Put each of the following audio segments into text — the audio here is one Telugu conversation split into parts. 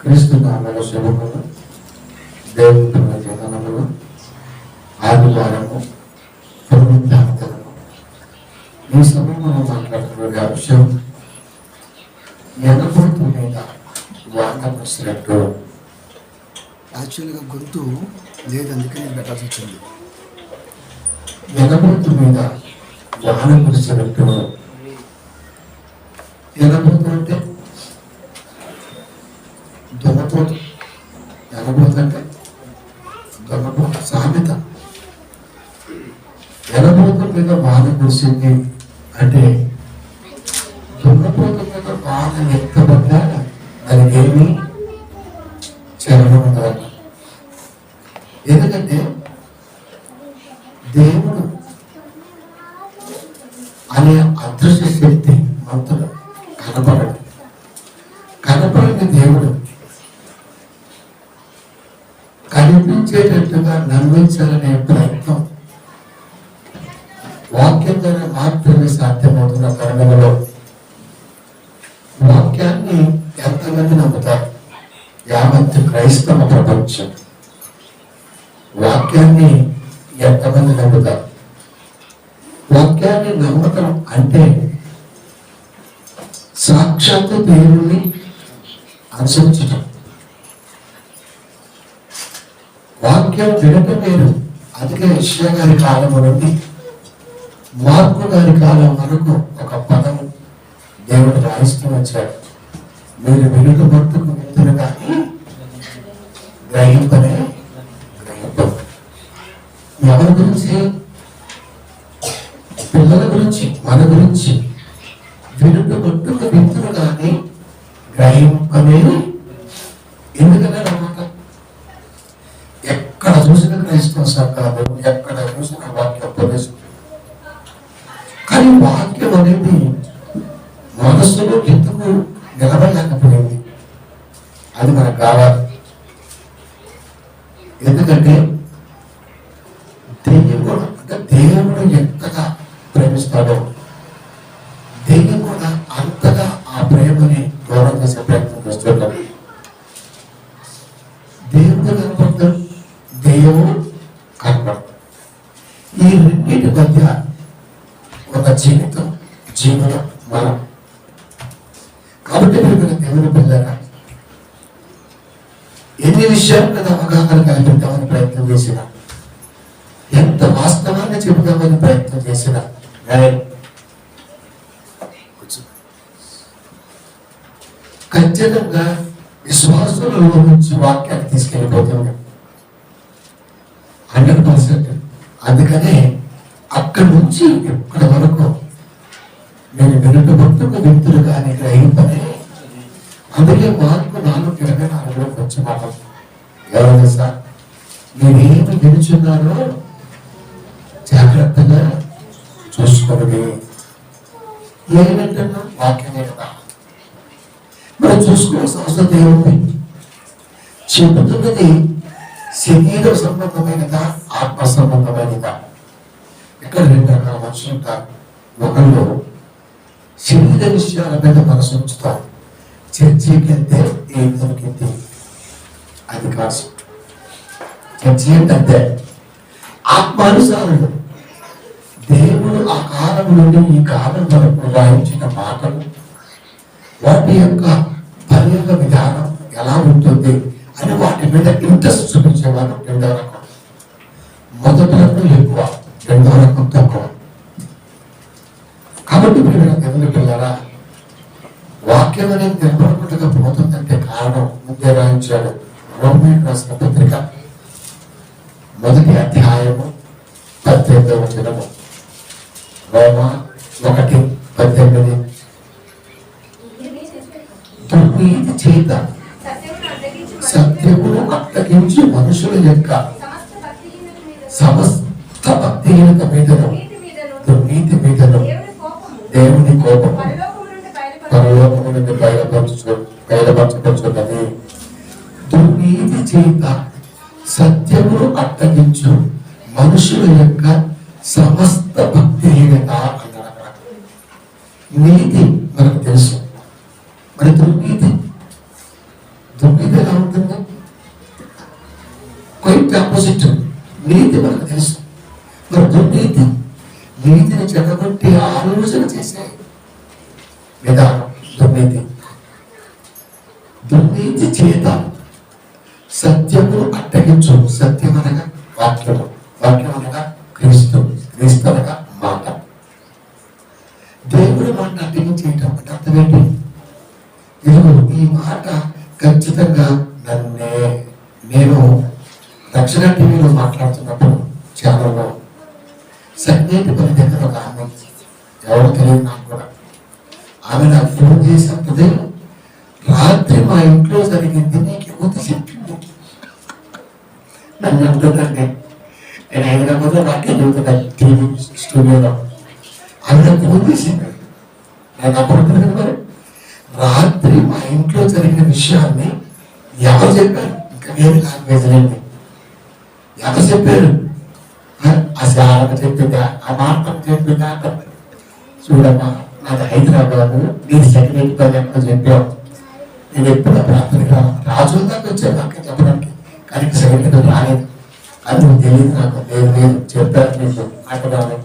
క్రీస్తు నామములో శుభములు. దేవుని జననములు, ఆదివారము, పునరుద్ధానము. ఈ సమయంలో మాట్లాడుతున్న అంశం ఎనగొంతు మీద వాన కురిసినట్టు. యాక్చువల్గా గొంతు లేదు, అందుకే నేను పెట్టాల్సి వచ్చింది. ఎనగొంతు మీద వాన కురిసినట్టు. ఎనగొంతు అంటే దొంగపోతు. ఎనగొంతు అంటే దొంగపోతు సామెత. ఎనగొంతు మీద వాన కురిసింది అంటే దొంగపోతు మీద వాన ఎత్తబడ్డా దానికి ఏమి చలనం ఉండదు. ఎందుకంటే దేవుడు అనే అదృశ్య శక్తి మంతుడు కనపడని దేవుడు కనిపించేటట్టుగా నమ్మించాలనే ప్రయత్నం వాక్యం ద్వారా మాత్రమే సాధ్యమవుతున్న తరుణంలో వాక్యాన్ని ఎంతమంది నమ్ముతారు? యావత్ క్రైస్తవ ప్రపంచం వాక్యాన్ని ఎంతమంది నమ్ముతారు? వాక్యాన్ని నమ్మకం అంటే సాక్షాత్తు దేవుణ్ణి అనుసరించటం. వాక్యం వినటం వేరు. అందుకే యెషయా గారి కాలం నుండి మార్కు గారి కాలం వరకు ఒక పదం దేవుడు రాయిస్తూ వచ్చాడు. మీరు వినుట మట్టుకు వింటున్నారు కానీ గ్రహింపనే గ్రహింపరు. ఎవరి గురించి? పిల్లల గురించి, మన గురించి. వినుట మట్టుకు వింటున్నారు కానీ గ్రహింపనే. ఎందుకనే అన్నమాట ఎక్కడ చూసిన క్రైస్తవ సంఘాలు, ఎక్కడ చూసిన వాక్య ఉపదేశం. కానీ వాక్యం అనేది మనస్సులో ఎందుకు నిలబడలేకపోయింది? అది మనకు కావాలి. ఎందుకంటే దేవుడు ఎంతగా ప్రేమిస్తాడో దెయ్యం కూడా అంతగా ఆ ప్రేమని దూరం చేసే ప్రయత్నం చేస్తున్నాడు. దేవుడు కనపడతాడు, దెయ్యము కనపడతాడు. ఈ రెండింటి మధ్య ఒక జీవనం మనం. కాబట్టి మీరు దేవుని పిల్లరా ఎన్ని విషయాలు కదా అవగాహన కల్పిద్దామని ప్రయత్నం చేసినా, ఎంత వాస్తవాన్ని చెబుదామని ప్రయత్నం చేసినా ఖచ్చితంగా విశ్వాసంలో నుంచి వాక్యాన్ని తీసుకెళ్ళిపోతుంది 100%. అందుకనే అక్కడి నుంచి ఇక్కడి వరకు నేను వినుట మట్టుకు వ్యక్తులు కానీ గ్రహింపనే. అందుకే మార్కు 4:24 వచ్చి మాట ఎవరు సార్ మీరేమి వినుచున్నారో జాగ్రత్తగా చూసుకోండి. ఏమిటన్నా వాక్యమే కదా, మనం చూసుకోవాల్సిన అవసరం ఏముంది? చెబుతున్నది శరీర సంబంధమైనదా, ఆత్మ సంబంధమైనదా? ఇక్కడ 2 రకాల మనుషులు ఉంటారు. ఒకళ్ళు శరీర విషయాల మీద మనసు ఉంచుతారు. చర్చికి వెళ్తే ఏం దొరికింది అది కాదు. చర్చి ఏంటంటే ఆత్మానుసారులు. దేవుడు ఆ కాలం నుండి ఈ కాలం వరకు రాయించిన మాటలు, వాటి యొక్క పర్యాయ విధానం ఎలా ఉంటుంది అని వాటి మీద ఇంట్రెస్ట్ చూపించేవారు. 2వ రకం. మొదటి రకం ఎక్కువ, 2వ రకం తక్కువ. కాబట్టి మీరు దేవుని పిల్లరా వాక్యం అనేది నిలబడకుండా పోతుందంటే కారణం ముందే రాయించాడు. రోమీయులకు రాసిన పత్రిక 1వ అధ్యాయము 18వ వచనము. రోమా 1:18. దుర్నీతి చేత సత్యమును అప్పగించి మనుషుల యొక్క సమస్త భక్తిహీనత మీదను దుర్నీతి మీదను దేవుని కోపం పరలోకము నుండి బయలుపరచబడుచున్నది. దుర్నీతి చేత సత్యమును అట్టగించు మనుషుల యొక్క సమస్త భక్తిహీనత అన్నారు. నీతి మనకు తెలుసు, మరి దుర్నీతి పూర్తి ఆపోజిట్. నీతి మనకు తెలుసు, మరి దుర్నీతి నీతిని చెడగొట్టి ఆలోచన చేసే విధానం దుర్నీతి. దుర్నీతి చేత సత్యము అడ్డగించు. సత్యం అనగా వాక్యము, వాక్యం అనగా క్రీస్తు, క్రీస్తు అనగా మాట. దేవుడి మాట అడ్డగించేయటం అంటే అర్థమేంటి? ఇదిగో ఈ మాట ఖచ్చితంగా నన్నే. నేను రక్షణ టీవీలో మాట్లాడుతున్నప్పుడు ఛానల్లో సన్నేటి పని దగ్గర ఒక ఆమె, ఎవరు తెలియదు నాకు కూడా, ఆమె నాకు ఫోన్ చేసి అంటది, రాత్రి మా ఇంట్లో జరిగింది నీకు ఎవరు చెప్పింది నన్ను అంటుందండి. నేను హైదరాబాద్లో వాక్యం చదువుతున్నాను టీవీ స్టూడియోలో. ఆమె ఫోన్ చేసింది, నేను అప్పుడు మరి రాత్రి మా ఇంట్లో జరిగిన విషయాన్ని ఎవరు చెప్పారు? ఇంకా వేరే లాంగ్వేజ్ లేండి, ఎవరు చెప్పారు? ఆ శాలకు చెప్పిందా, ఆ మార్గం చెప్పిందా? చూడమ్మా, నాది హైదరాబాదు, నీది సెక్రటరీ పని ఎక్కడ చెప్పావు. నేను ఎప్పుడు ప్రార్థనగా రాజుల దాకా వచ్చాను నాకు చెప్పడానికి, కానీ సెక్రటరీ రాలేదు. అది నువ్వు తెలియదు నాకు. లేదు లేదు చెప్పారు నీకు అంటున్నాను.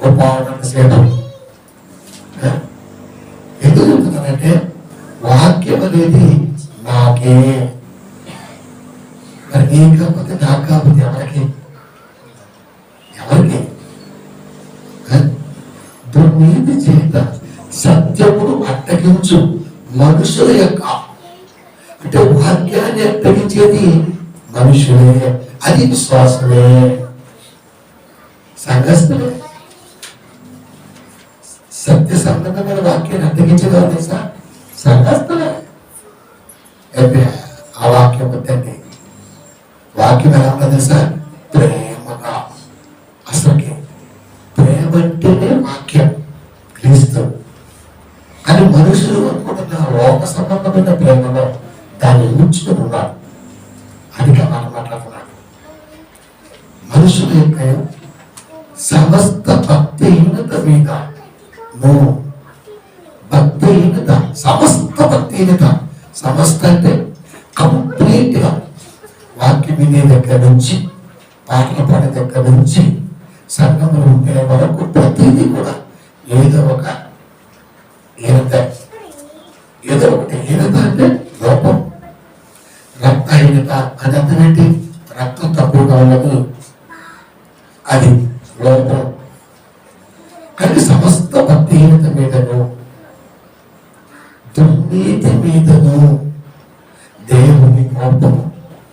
ఓ పావుగంట సేపు ఎందుకు చెప్తున్నానంటే వాక్యం అనేది నాకే, మరి నీకు కాకపోతే నాకు కాకపోతే ఎవరికి? ఎవరికి? దుర్నీతి చేత సత్యమును అడ్డగించు మనుషుల యొక్క, అంటే వాక్యాన్ని అడ్డగించేది మనుషులే, అది విశ్వాసమే, సంఘస్థులే. సత్య సంబంధమైన వాక్యాన్ని అడ్డగించేవారు తెలుసా? సంఘస్థులే. అయితే ఆ వాక్యం వద్దండి. వాక్యం ఎలా ఉన్నది సార్? ప్రేమగా. అసలుకి ప్రేమ అంటేనే వాక్యం, క్రీస్తు. కానీ మనుషులు అనుకుంటున్న లోక సంబంధమైన ప్రేమలో దాన్ని ఉంచుకుని ఉన్నారు. అదిగా మనం మాట్లాడుతున్నాడు. మనుషుల యొక్క సమస్త భక్తిహీనత మీద భక్తిహీనత, సమస్త భక్తిహీనత, సమస్త అంటే కంప్లీట్ గా వాక్యం వినే దగ్గర నుంచి, పాటలు పాడే దగ్గర నుంచి, సంఘంలో ఉండే వరకు ప్రతిదీ కూడా ఏదో ఒక హీనత, ఏదో ఒకటి. హీనత అంటే లోపం. రక్తహీనత అని అర్థం ఏంటి? రక్తం తక్కువగా ఉన్నది, అది లోపం. కానీ సమస్త భక్తిహీనత మీదను దుర్నీతి మీదను దేవుని కోపం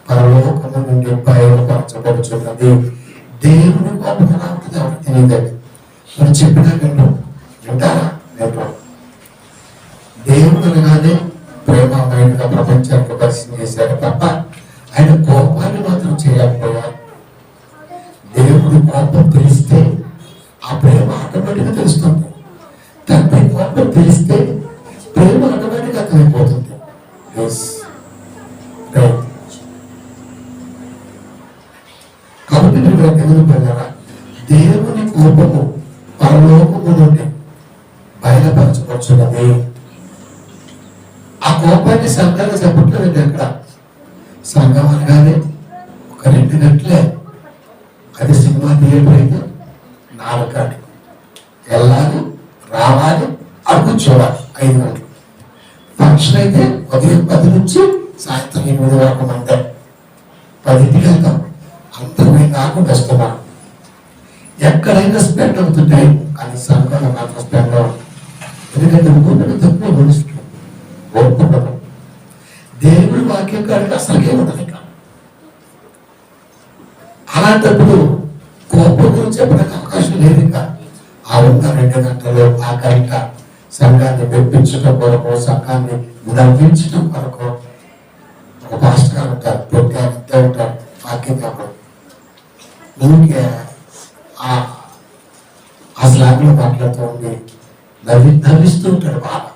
పరలోకము నుండి బయలుపరచబడుచున్నది. దేవుని కోపం ఎలా ఉంటుంది ఎవరికి తెలియదండి. మనం చెప్పినా వింటారా? నేను దేవుడు అనగానే ప్రేమమైనగా ప్రపంచానికి పరిచయం చేశారు తప్ప ఆయన కోపాన్ని మాత్రం చేయకపోయారు. దేవుడి కోపం తెలిస్తే ఆ ప్రేమ ఆటోమేటిక్గా తెలుస్తుంది. తండ్రి కోపం తెలిస్తే ప్రేమ ఆటోమేటిక్గా అర్థమైపోతుంది. కాబట్టి మీరు తెలుగు పిల్లరా, దేవుని కోపము పరలోకము నుండి బయలుపరచబడుచున్నది. ఆ కోపాన్ని సంఘాలు చెప్పట్లేదు. ఎక్కడ సంఘం అనగానే ఒక 2 గంటలే, అది సినిమా థియేటర్ అయితే 4 గంటలు వెళ్ళాలి, రావాలి, కూర్చోవాలి 5 గంటలు. ఫంక్షన్ అయితే ఉదయం 10 నుంచి సాయంత్రం 8 వరకు మంది 10కి వెళ్తాం. అంతమైన కాకుండా వస్తున్నాం. ఎక్కడైనా స్పెండ్ అవుతుంటాయి, కానీ సంఘంలో మాత్రం స్పెండ్ అవుతుంది. ఎందుకంటే ఇంకొకటి తక్కువ మనుషులు ఓర్పుండదు. దేవుడి వాక్యం కాడికి అసలుకే ఉండదు. ఇక అలాంటప్పుడు కోపం గురించి చెప్పడానికి అవకాశం లేదు. ఇంకా ఆ ఉన్న 2 గంటలు ఆ గంట సంఘాన్ని మెప్పించడం కొరకు, సంఘాన్ని నవ్వించడం కొరకు ఒక పాస్టర్ గారు ఉంటారు, పెట్టారు, ఇంతే ఉంటారు. వాక్యం చెప్పడం ఊరికే ఆ స్లాగ్లో మాట్లాడుతూ ఉండి నవ్విస్తూ ఉంటాడు. బాగా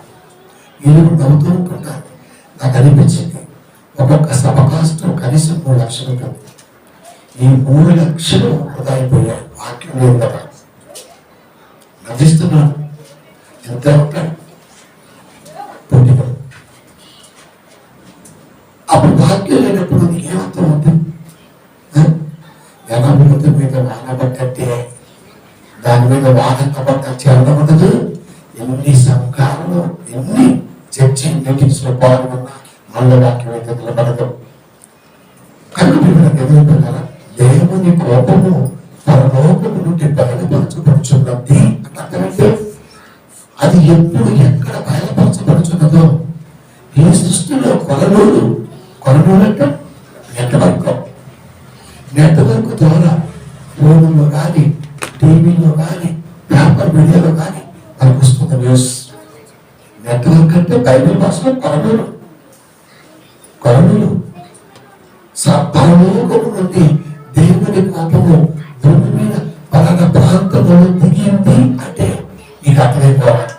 వీళ్ళు నవ్వుతూ ఉంటుంటారు. నాకు అనిపించింది, ఒక్కొక్క సభ కాస్టు కనీసం 3 లక్షలు ఉంటుంది. ఈ 3 లక్షలు వృధా అయిపోయాయి. వాక్యం లేదు కదా, నవ్విస్తున్నాను. ఎంత ఉంటాడు పొట్టిగా. అప్పుడు వాక్యం లేనప్పుడు నీకు ఏమర్థం ఉంటుంది? వానబట్టంటే దాని మీద వానంగా పట్టచ్చు ఉండదు. ఎన్ని సంఘాలను ఎన్ని చర్చి మీటింగ్స్ లో పాల్గొన్నా మనలో వాక్యం అయితే నిలబడదు. కనుక ఎదురుకున్నారా దేవుని కోపము పరలోకము నుండి బయలుపరచబడుచున్నది అంటే అది ఎప్పుడు ఎక్కడ బయలుపరచబడుచున్నదో ఈ సృష్టిలో కొలనూలు అంటే నెట్వర్క్ ద్వారా ఫోన్లో కానీ టీవీలో కానీ పేపర్ మీడియాలో కానీ మనకు వస్తుంది న్యూస్. నెట్వర్క్ అంటే బైబిల్ భాషలో కొలనూలు పరలోకము నుండి దేవుని కోపము భూమి మీద పలానా ప్రాంతంలో దిగింది అంటే నీకు అర్థమైపోవాలి.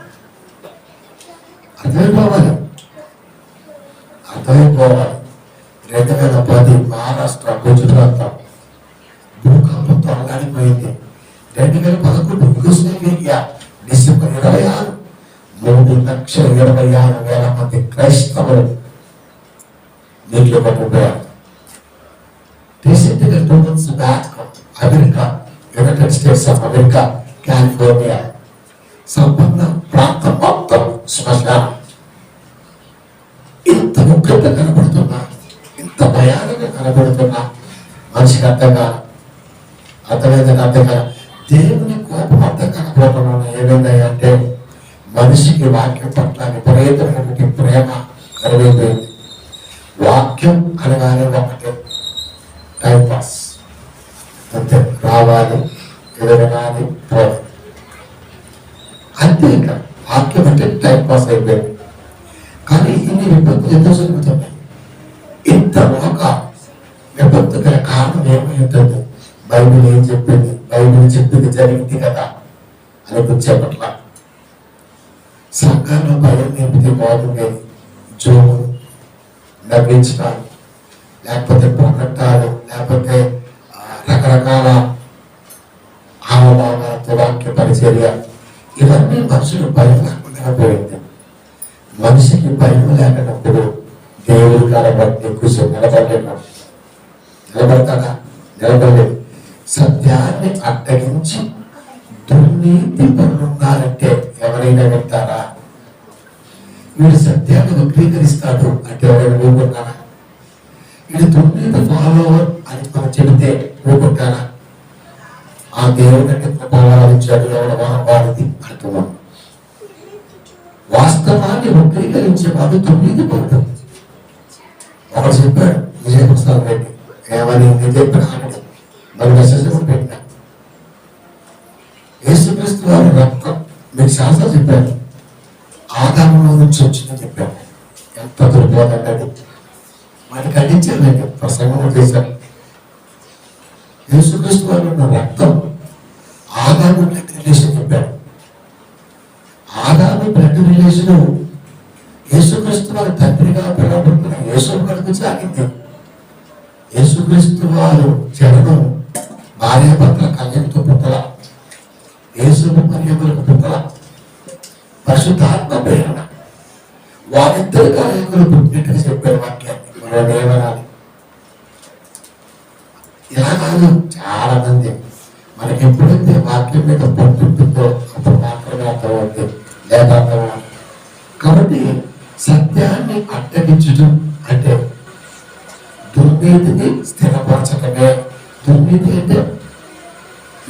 అర్థమైపోవాలి 2010 మహారాష్ట్ర గుజరాత్ భూకంపంతో అల్లాడిపోయింది. 2011 యుగోస్లావియా డిసెంబర్ 26 3,26,000 మంది క్రైస్తవులు నీటిలో పట్టుకుపోయారు. రీసెంట్గా 2 months back America, United states of America, California సంపన్న ప్రాంతం మొత్తం శ్మశానం. ఇంత ముఖ్యత కనబడుతున్నా, ఇంత భయానక కనబడుతున్నా మనిషికి అర్థంగా దేవుని కోపం అర్థం కనబడుతున్నా ఏమైందంటే మనిషికి వాక్యం పట్ల విపరీతమైనటువంటి ప్రేమ కలుగైపోయింది. వాక్యం అనగానే ఒకటే టైం పాస్ అంతే, రావాలి ఎదగనాలి పోవాలి అంతే. ఇంకా వాక్యం అంటే టైం పాస్ అయిపోయింది. కానీ ఇన్ని విపత్తులు ఎంతో జరుగుతున్నాయి. ఇంత ఒక విపత్తు గల కారణం ఏమైంది? బైబిల్ ఏం చెప్పింది? బైబిల్ చెప్పింది జరిగింది కదా అని గుర్చేపట్ల సంఘంలో భయం నింపితే బాగుండేది. జోము నవ్వించడాలు, లేకపోతే పొగట్టాలు, లేకపోతే రకరకాల హావభావాలతో వాక్య పరిచర్య, ఇవన్నీ మనుషులు భయం లేకుండా పోయింది. మనిషికి భయం లేకపోతే దేవుడి కనబడి ఎక్కువసేపు నిలబడతాడా? నిలబడలేదు. సత్యాన్ని అడ్డగించి దుర్నీతి పనులున్నారంటే ఎవరైనా వింటారా? వీడు సత్యాన్ని వక్రీకరిస్తాడు అంటే ఎవరైనా ఊరుకుంటారా? వీడు దుర్నీతి ఫాలోవర్ అని మనం చెబితే ఊరుకుంటారా? ఆ దేవుడు అంటే ప్రభావించాడు ఎవరు వాడిది అంటున్నాం. వాస్తవాన్ని వక్రీకరించే వాడు దుర్నీతి పడుతుంది. ఒకరు చెప్పాడు విజయప్రసాద్ రెడ్డి, ఏమని చెప్పిన మన మెసేజ్ కూడా పెట్టినా, యేసుక్రీస్తు వారి రక్తం మీకు శాస్త్రం చెప్పారు ఆదాములో నుంచి వచ్చిందని చెప్పారు. ఎంత దుర్బోధండి అది. వాటిని ఖండించారు, ప్రసంగం చేశారు. యేసుక్రీస్తు వారు ఉన్న రక్తం ఆదాము బ్లడ్ రిలేషన్ చెప్పారు. ఆదాము బ్లడ్ రిలేషన్ యేసుక్రీస్తు వారి తండ్రిగా పిలవబడుతున్న యేసు వరకు సాగింది. యేసుక్రీస్తు వారు జననం భార్యాభర్తల కళ్యాణతో పుట్టల, యేసు మరియమ్మలకు పుట్టల, పరిశుద్ధాత్మ ప్రేరణ వారిద్దరు కార్యకులు పుట్టినట్టుగా చెప్పారు వాక్యాన్ని. మనం ఏమనాలి? ఇలా కాదు, చాలా మంది మనకి ఎప్పుడైతే వాక్యం మీద పట్టుంటుందో అప్పుడు మాత్రమే అర్థమవుతుంది, లేదా అర్థమవుతుంది. కాబట్టి సత్యాన్ని అడ్డగించడం అంటే దుర్నీతిని స్థిరపరచడమే. దుర్నీతి అంటే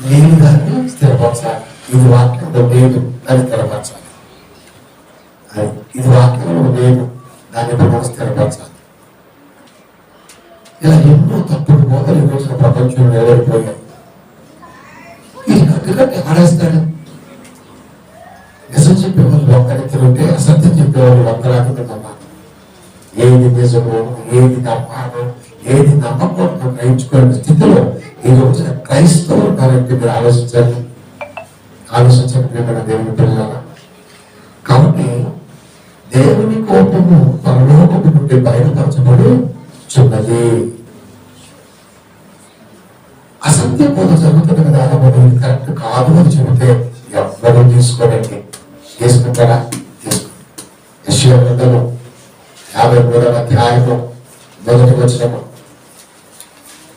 లేని దాన్ని స్థిరపరచాలి. ఇది వాక్యంలో లేదు, దాన్ని స్థిరపరచాలి. ఇది వాక్యంలో లేదు, దాన్ని మనం స్థిరపరచాలి. ఇలా ఎన్నో తప్పుడు బోధలు ఈ రోజున ప్రపంచంలో నిలబడిపోయాయి. ఇది కట్టుకట్టి ఆడేస్తాడు. నిజం చెప్పేవాళ్ళు ఒక్కరిద్దరుంటే అసత్యం చెప్పేవాళ్ళు ఒక్కలాగా నమ్మాలి. ఏది నిజమో, ఏది నమ్మాలో, ఏది నమ్మకూడదు గ్రహించుకునే స్థితిలో ఈ రోజున క్రైస్తవులు ఉన్నారంటే మీరు ఆలోచించండి ప్రియమైన దేవుని పిల్లల. కాబట్టి దేవుని కోపము పరలోకము నుండి బయలుపరచబడి చున్నది. అసత్య బోధ జరుగుతున్న విధానం ఇది కరెక్ట్ కాదు అని చెబితే ఎవ్వరూ తీసుకోనండి. తీసుకుంటారా? యెషయా గ్రంథము 53వ అధ్యాయంలో మొదటి వచనము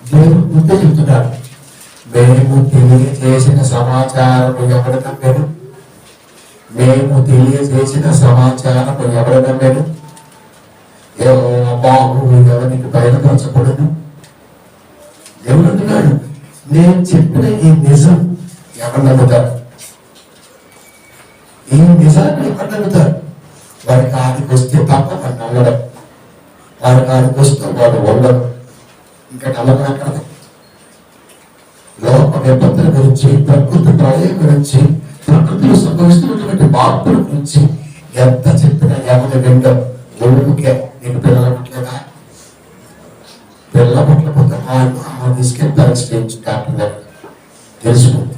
దేవుడు ముందే చెబుతున్నాడు, మేము తెలియజేసిన సమాచారము ఎవరు నమ్మారు? మేము తెలియజేసిన సమాచారము ఎవరు నమ్మారు? బాబు ఎవరికి బయలుపరచకూడదు. దేవుడు అంటున్నాడు, నేను చెప్పిన ఈ నిజం ఎవరు నమ్ముతారు? ఈ నిజాన్ని ఎవరు నమ్ముతారు? వాడి కాడికి వస్తే తప్ప వాడు నమ్మడం, వాడి కాడికి వస్తే వాడు ఉండడం, ఇంకా నమ్మకం అక్కడ. లోక విపత్తుల గురించి, ప్రకృతి ప్రళయం గురించి, ప్రకృతిలో సంభవిస్తున్నటువంటి మార్పుల గురించి ఎంత చెప్పినా ఎవరి విండం. ఊరికే నీకు పిల్లలు పుట్టలేదా? పిల్లలు పుట్టకపోతే తీసుకెళ్తారు స్టేజ్ డాక్టర్ గారు తెలుసుకుంది.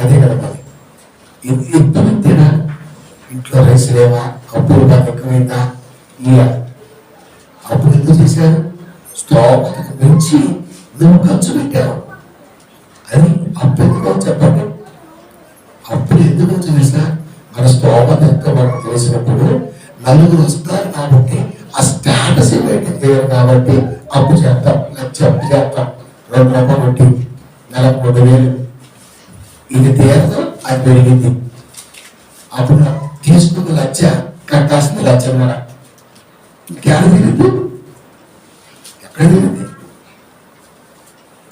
అదే కదా మరి. ఇది ఇబ్బంది తినా, ఇంట్లో రైస్ లేవా, అప్పులు బాగా ఎక్కువైందా, అప్పుడు ఎందుకు చేశారు? స్తోమతకు మించి నువ్వు ఖర్చు పెట్టావు అని. అప్పు ఎందుకో చెప్పండి. అప్పుడు ఎందుకు తెలుసా? మన స్తోమత ఎంతో మనకు తెలిసినప్పుడు నలుగురు వస్తారు కాబట్టి, ఆ స్టేటస్ బయటకు తెలియదు కాబట్టి అప్పు చేస్తాం, లక్ష అప్పు చేస్తాం, 2 రూపాయలు వడ్డీ, నెలకు 3,000. ఇది తీరదు, అది పెరిగింది. అప్పుడు తీసుకున్న లక్ష కట్టాల్సింది 1,50,000. ఇంకేడ తిరిగింది? ఎక్కడ తిరిగింది?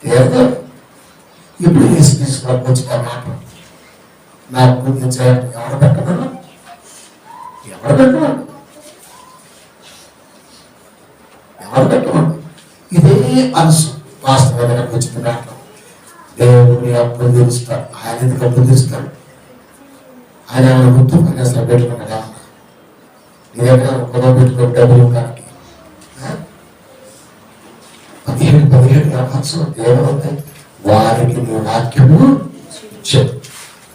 తీరదు. ఇప్పుడు తీసుకురావచ్చు మాట నాకు గుర్తించాలంటే ఎవరు పెట్టమన్నా? ఎవరు పెట్టమన్నా? ఎవరు పెట్టమన్నా? ఇదే మనసు వాస్తవంగా వచ్చిన మాట. దేవుడిని అప్పులు తీరుస్తాడు. ఆయన ఎందుకు అప్పులు తీరుస్తాడు? ఆయన ఏమైనా గుర్తు అసలు పెట్టుకున్నాడా? నీ దగ్గర పొలం పెట్టుకుని డబ్బులు కానికి 17 రకాలు దేవుడు ఉంటాయి. వారికి నీ వాక్యము ఇచ్చాడు.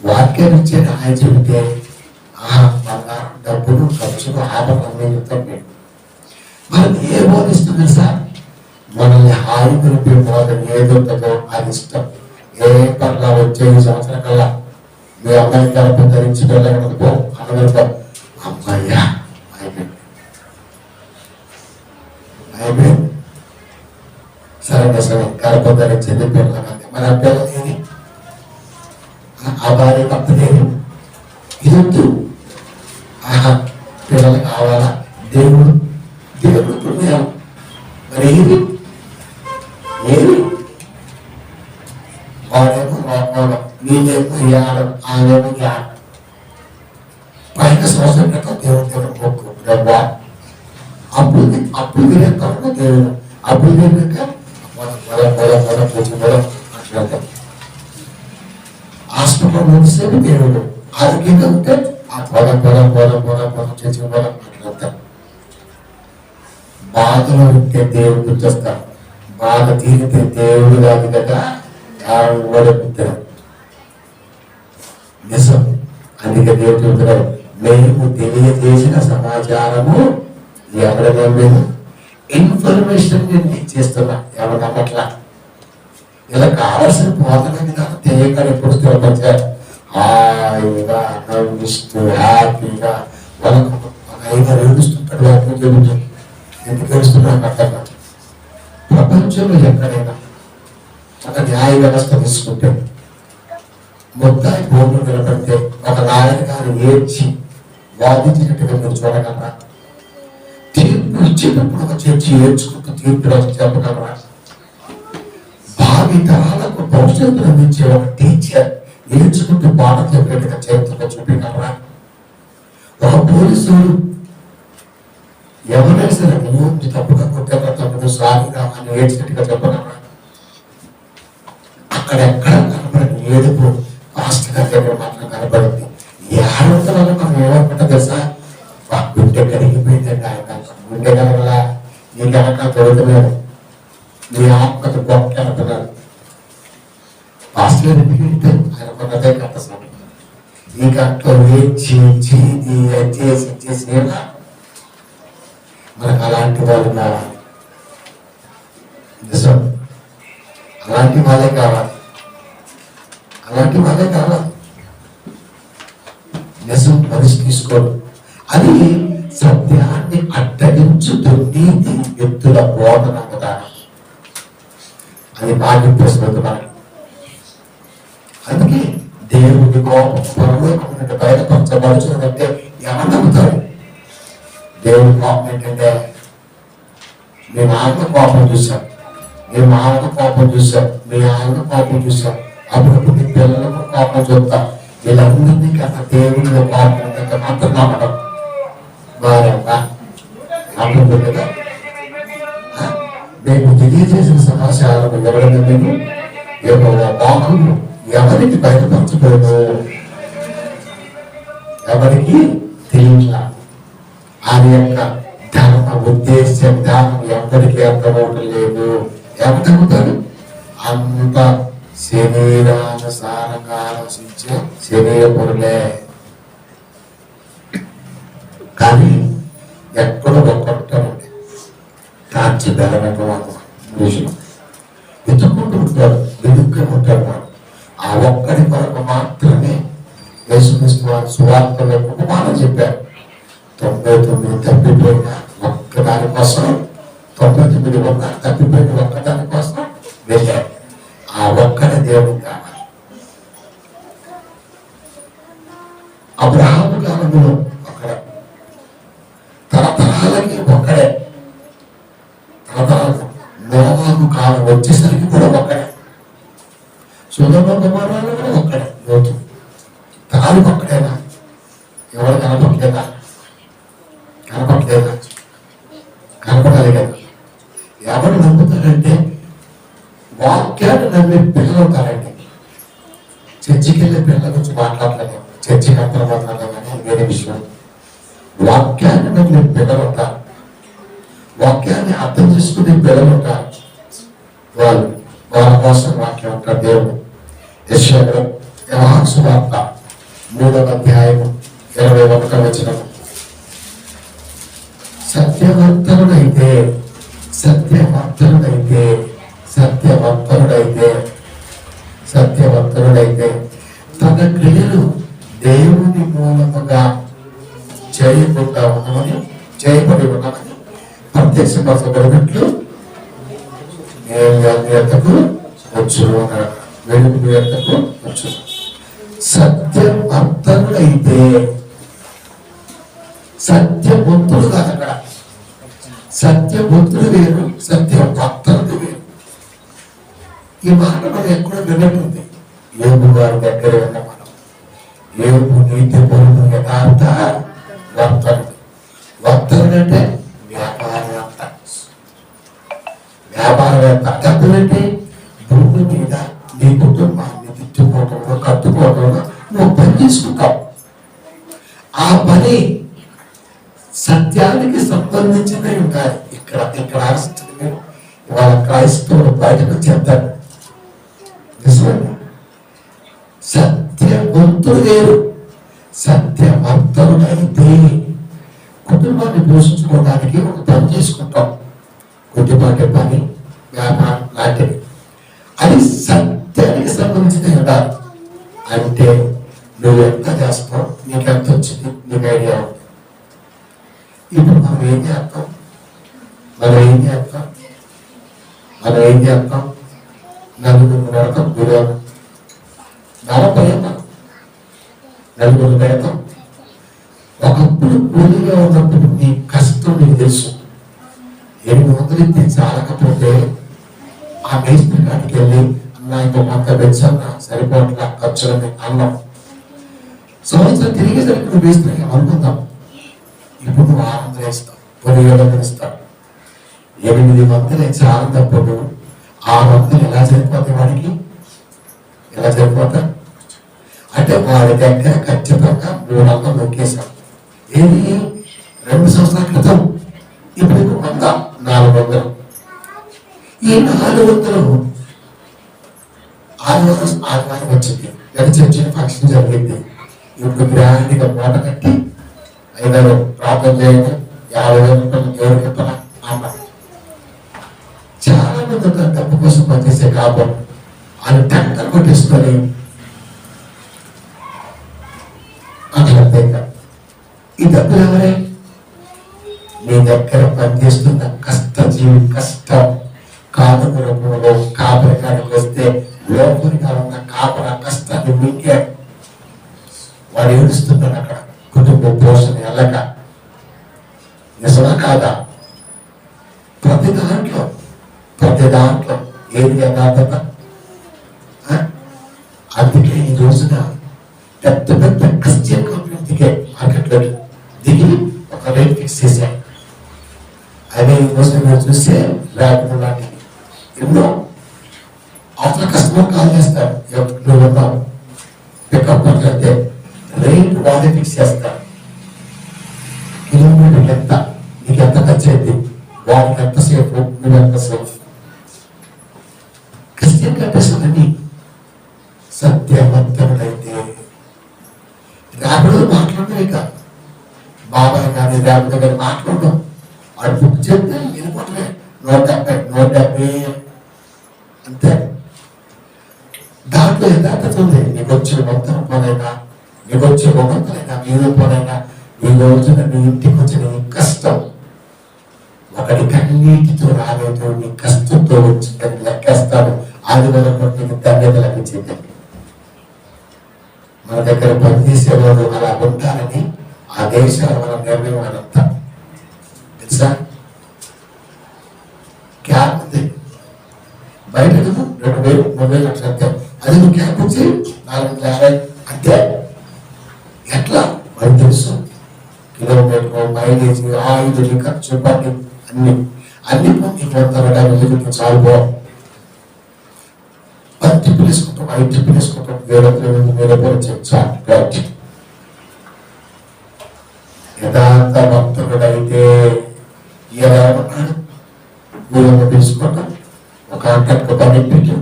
వాక్యాన్ని ఇచ్చేది ఆయన చెబితే బంగారం, డబ్బులు, ఖర్చులు, ఆభరణాలు చెప్తాడు. మనం ఏ బోధిస్తుంది సార్? మనల్ని హాయి కలిపే బోధ ఏదుంటుందో అది ఇష్టం. ఏ పర్లా వచ్చే ఈ సంవత్సరం కల్లా మీ అమ్మాయి గర్భం ధరించి వెళ్ళగలదు అనగలుగుతాం. అమ్మాయ్యా అయిపోయింది, సరే గర్భం ధరించింది పిల్లలకి. మన అబ్బాయి ఆ భార్య తప్పలేదు. ఇదొద్దు, పిల్లలు కావాలా? దేవుడు పుణ్యం. మరి ఏది వాడేమో లోపల, వీళ్ళేమో యాడం, ఆమెమో యాడం. పైన సంవత్సరం క్రితం దేవుడు మొక్కు డబ్బా అప్పుడు తినేస్తాను దేవుడు. అప్పుడు తిన్నాక పొలం అట్లా హాస్పిటల్ ముందుసేపు దేవుడు. ఆరోగ్యంగా ఉంటే ఆ పొలం చేసి అట్లా. బాధలో ఉంటే దేవుడు గుర్తొస్తాడు. బాధ తీరితే దేవుడు కాదు కదా ఓడిపోతాడు. నిజం. అందుకే దేవుడు చెబుతున్నాడు, మేము తెలియజేసిన సమాచారము ఎవరి మీద ఇన్ఫర్మేషన్ చేస్తున్నా, ఎవరు నమ్మట్లా. ఇలా కావాల్సిన బోధన విధానం తెలియక ఎప్పుడు స్థిరపరిచారు. హాయిగా నవ్విస్తూ హ్యాపీగా వాళ్ళకు 5 ఏడుస్తుంటాడు. వాటిని చెబుతాడు. ఎందుకు ఏడుస్తున్నాను అర్థం కాదు. ప్రపంచంలో ఎక్కడైనా ఒక న్యాయ వ్యవస్థ తీసుకుంటే, ముద్దాయి భూమి నిలబడితే ఒక నాయకుడు ఏడ్చి వాదించినట్టుగా మీరు చూడగలరా? తీర్పు ఇచ్చేటప్పుడు ఒక చర్చి ఏడ్చుకుంటూ తీర్పు చెప్పగలరా? భావి తరాలకు భవిష్యత్తును అందించే ఒక టీచర్ ఏడ్చుకుంటూ పాట చెప్పేట్టుగా చరిత్రలో చూపించగలరా? ఒక పోలీసులు ఎవరైనా సరే నువ్వు తప్పుగా కొట్టారా, తప్పుడు సాగిరా అని ఏడ్చినట్టుగా చెప్పగలరా? అక్కడెక్కడ కనబడింది ఏడుపు పాస్టర్ గారి దగ్గర మాత్రం కనబడింది. ఏడంత వల్ల మనం ఏమనుకుంటా తెలుసా? గుండె కరిగిపోయిందండి. ఆయన గుండె కలగలా, నీ కనుక దొరకలేదు, నీ ఆత్మకు గొప్ప అనుకున్నాడు. పాస్టర్ గారు ఆయన కొన్నదే కథ సార్. ఈ గంటలో చేసి మనకు అలాంటి వాళ్ళు కావాలి. నిజం, అలాంటి వాళ్ళే కావాలి. నిజం మనిషి తీసుకోడు. అది సత్యాన్ని అడ్డగించు దుర్నీతి వ్యక్తుల బోధన విధానం. అది బాగా ప్రశ్న మనకి. అందుకే దేవుడి కోపం పరలోకం బయటపరచబడుచున్నదంటే ఎవరు నమ్ముతారు? దేవుడి కోపం ఏంటంటే మీ నాన్న కోపం చూశాం, మీ మామకు కోపం చూశాం, మీ ఆయన కోపం చూశాం, అప్పుడు మీ పిల్లలకు కోపం చూద్దాం. వీళ్ళందరినీ కన్నా దేవుడి కోపం ఉందంటే మాత్రం నమ్మడం వారమ్మా నమ్మకం కదా. మేము తెలియజేసిన సమాచారం ఎవరైనా మేము బాగుండు ఎవరికి బయటపరచలేదు, ఎవరికి తెలియట్లా. ఆయన యొక్క ధర్మ ఉద్దేశ విధానం ఎవరికి అర్థమవటం లేదు. ఎవరవుతారు? అంత శరీరానుసారంగా ఆలోచించే శరీర పొరులే. కానీ ఎక్కడో ఒక్కటారండి కాంచి బలమైనటువంటి మనుషులు వెతుక్కుంటూ ఉంటారు, వెతుక్గా ఉంటారు. వాడు ఆ ఒక్కడి కొరకు మాత్రమే యేసుక్రీస్తు వారు సువార్తలో ఉపమానం చెప్పారు. 99 తప్పిపోయిన ఒక్కదాని కోసం, 99 తప్పిపోయిన ఒక్కదాని కోసం వెళ్ళారు. ఆ ఒక్కడే దేవుడు కావాలి. అబ్రహాము కాలంలో ఒక్కడే, తరతరాలకి ఒక్కడే, తరతరాలకు నోవాహు కాలం వచ్చేసరికి కూడా ఒక్కడే, సొదొమ గొమొర్రాలో కూడా ఒక్కడే, లోతు తరాలు ఒక్కడేనా? ఎవరు కనపట్లేదా? కనపట్లేదా? కనపడాలి కదా. ఎవరు నమ్ముతారంటే వాక్యాన్ని నమ్మే పిల్లలు ఉంటారండి. చర్చికి వెళ్ళే పిల్లల గురించి మాట్లాడలేదు, చర్చికి అంతా మాట్లాడలేదు కానీ వేరే విషయం. వాక్యాన్ని నమ్మే పిల్లలు ఉంటారు, వాక్యాన్ని అర్థం చేసుకునే పిల్లలు ఉంటారు. వాళ్ళ కోసం వాక్యం ఉంటారు. దేవుడు యెషయా యోహాను సువార్త 3వ అధ్యాయము 21వ వచనం, సత్యవంతుడైతే సత్యవంతుడైతే సత్యవంతుడైతే సత్యవంతుడైతే తన క్రియలు దేవుని మూలముగా చేయకుండా ఉన్నామని, చేయబడి ఉన్నామని ప్రత్యక్షపరచబడినట్లు ఎత్తకు వచ్చును అన్నాడు. వెలుగు ఎత్తకు వచ్చును. సత్యవంతుడైతే, సత్యవంతుడు కాదు అక్కడ. సత్యవంతుడు వేరు, సత్యవంతుడు వేరు. ఈ మాట మనం ఎక్కడో విన్నట్టుంది. యోబు వారి దగ్గర ఉన్న మనం యోబు నీతిపరుడు, యథార్థ వర్తనుడు. వర్తనుడు అంటే వ్యాపారవేత్త. వ్యాపారవేత్త అంటే భూమి మీద నీ కుటుంబాన్ని తిట్టుకోవడంలో, కట్టుకోవడంలో నువ్వు పని చేసుకుంటావు. ఆ పని సత్యానికి సంబంధించినవి ఉంటాయి. ఇక్కడ ఆలోచించండి మీరు. ఇవాళ క్రైస్తవులు బయటకు చెప్తారు నిజమండి. సత్యవంతుడు వేరు, సత్యవంతుడైతే కుటుంబాన్ని పోషించుకోవడానికి ఒక పని చేసుకుంటాం, కొద్దిపాటి పని, వ్యాపారం లాంటివి. అది సత్యానికి సంబంధించినవి ఉండాలి. అంటే నువ్వు ఎంత చేస్తావు, నీకు ఎంత వచ్చింది, నీకు ఐడియా ఉంది. ఇప్పుడు మనం ఏం చేస్తాం, నలుగురు పెడతాం, గురువు 40 నలుగురు పెడతాం. ఒకప్పుడు కూలీగా ఉన్నప్పుడు నీ కష్టం నీకు తెలుసు. 800 ఇస్తే చాలకపోతే ఆ మేస్త్రి కాడికి వెళ్ళి అన్నా ఇంకో కొంత పెంచన్నా సరిపోట్లా ఖర్చులని అన్నాం. సంవత్సరం తిరిగేసరికి నువ్వు మేస్త్రి అనుకుందాం. ఇప్పుడు నువ్వు 600 వేస్తావు, 700 ఇస్తావు. 800 చాలన్నప్పుడు 600 ఎలా సరిపోతాయి వాడికి? ఎలా సరిపోతా? అంటే వాడి దగ్గర ఖచ్చితంగా 300 నొక్కేశాం. ఏది 2 సంవత్సరాల క్రితం. ఇప్పుడు 100, 400. ఈ 400 ఆదివారం వచ్చింది, చర్చి ఫంక్షన్ జరిగింది. ఇప్పుడు గ్రాండ్గా మూట కట్టి 5,000 ప్రార్థన చేయండి, 50,000 రూపాయలు దేవుడికి ఇవ్వాలా అన్న. చాలా మంది డబ్బు కోసం పనిచేసే కాపం అని టెంకర్ కొట్టేసుకొని అక్కడ ఈ డబ్బులు ఎవరే? నీ దగ్గర పనిచేస్తున్న కష్టజీవి, కష్టం కాపురంలో కాపురకానికి వస్తే లోపలిగా ఉన్న కాపుర కష్టాన్ని మీకే వాడు ఏడుస్తున్నాడు అక్కడ కుటుంబ పోషణ వెళ్ళక. నిజమా కాదా? ప్రతి దాంట్లో ఏది యథార్థత? అందుకే ఈ రోజున పెద్ద పెద్ద క్రిస్టియన్ కంపెనీ మార్కెట్లోకి దిగి ఒక రేట్ ఫిక్స్ చేశాయి. అదే ఈ రోజున మీరు చూస్తే ల్యాబ్ లాంటి ఎన్నో అవతల కస్టమర్ కాల్ చేస్తారు, నువ్వు ఉన్నావు పికప్ అంటే రేట్ వాళ్ళే ఫిక్స్ చేస్తారు. కిలోమీటర్ ఎంత, నీకు ఎంత ఖర్చు అయింది, వాళ్ళకి ఎంతసేపు, నువ్వు ఎంతసేపు. క్రిస్టియన్ కనిపిస్తుందండి. సత్యవంతుడైతే ర్యాపిడో మాట్లాడమే కాదు, బాబాయ్ కానీ ర్యాపిడో కానీ మాట్లాడడం, వాడు బుక్ చెప్తే వెళ్ళిపోవటమే. 170 అంతే. దాంట్లో యథార్థత ఉంది. నీకు వచ్చిన మొత్తం పోనైనా, నీకు వచ్చే మొగంతలైనా, మీరు పోనైనా, ఈ రోజున నీ ఇంటికి వచ్చిన నీ కష్టం ఒకటి కన్నీటితో రాలేదు, నీ కష్టంతో వచ్చిందని లెక్కేస్తాడు. ఆదివారం నీకు ధన్యత లభించింది. మన దగ్గర పనిచేసేవాడు అలా ఉంటారని ఆ దేశాలు మనం నిర్ణయం అనంతా తెలుసా? క్యాబ్ ఉంది బయట 2,000, 3,000 లక్షలు అంతే. అది నువ్వు క్యాబ్ వచ్చి 450 అంతే. ఎట్లా మనకు తెలుసు? కిలోమీటర్, మైలేజ్, ఆయిల్, ఖర్చు, పని అన్ని నీకు 150 చాలు. ట్రిప్పులు వేసుకుంటాం, 5 ట్రిప్పులు వేసుకుంటాం, 1,000 చాలు. యథార్థ భక్తుడైతే ఎలా ఉన్నాడు? ఊళ్ళో తీసుకుంటాం, ఒక అంటకు పని పెట్టి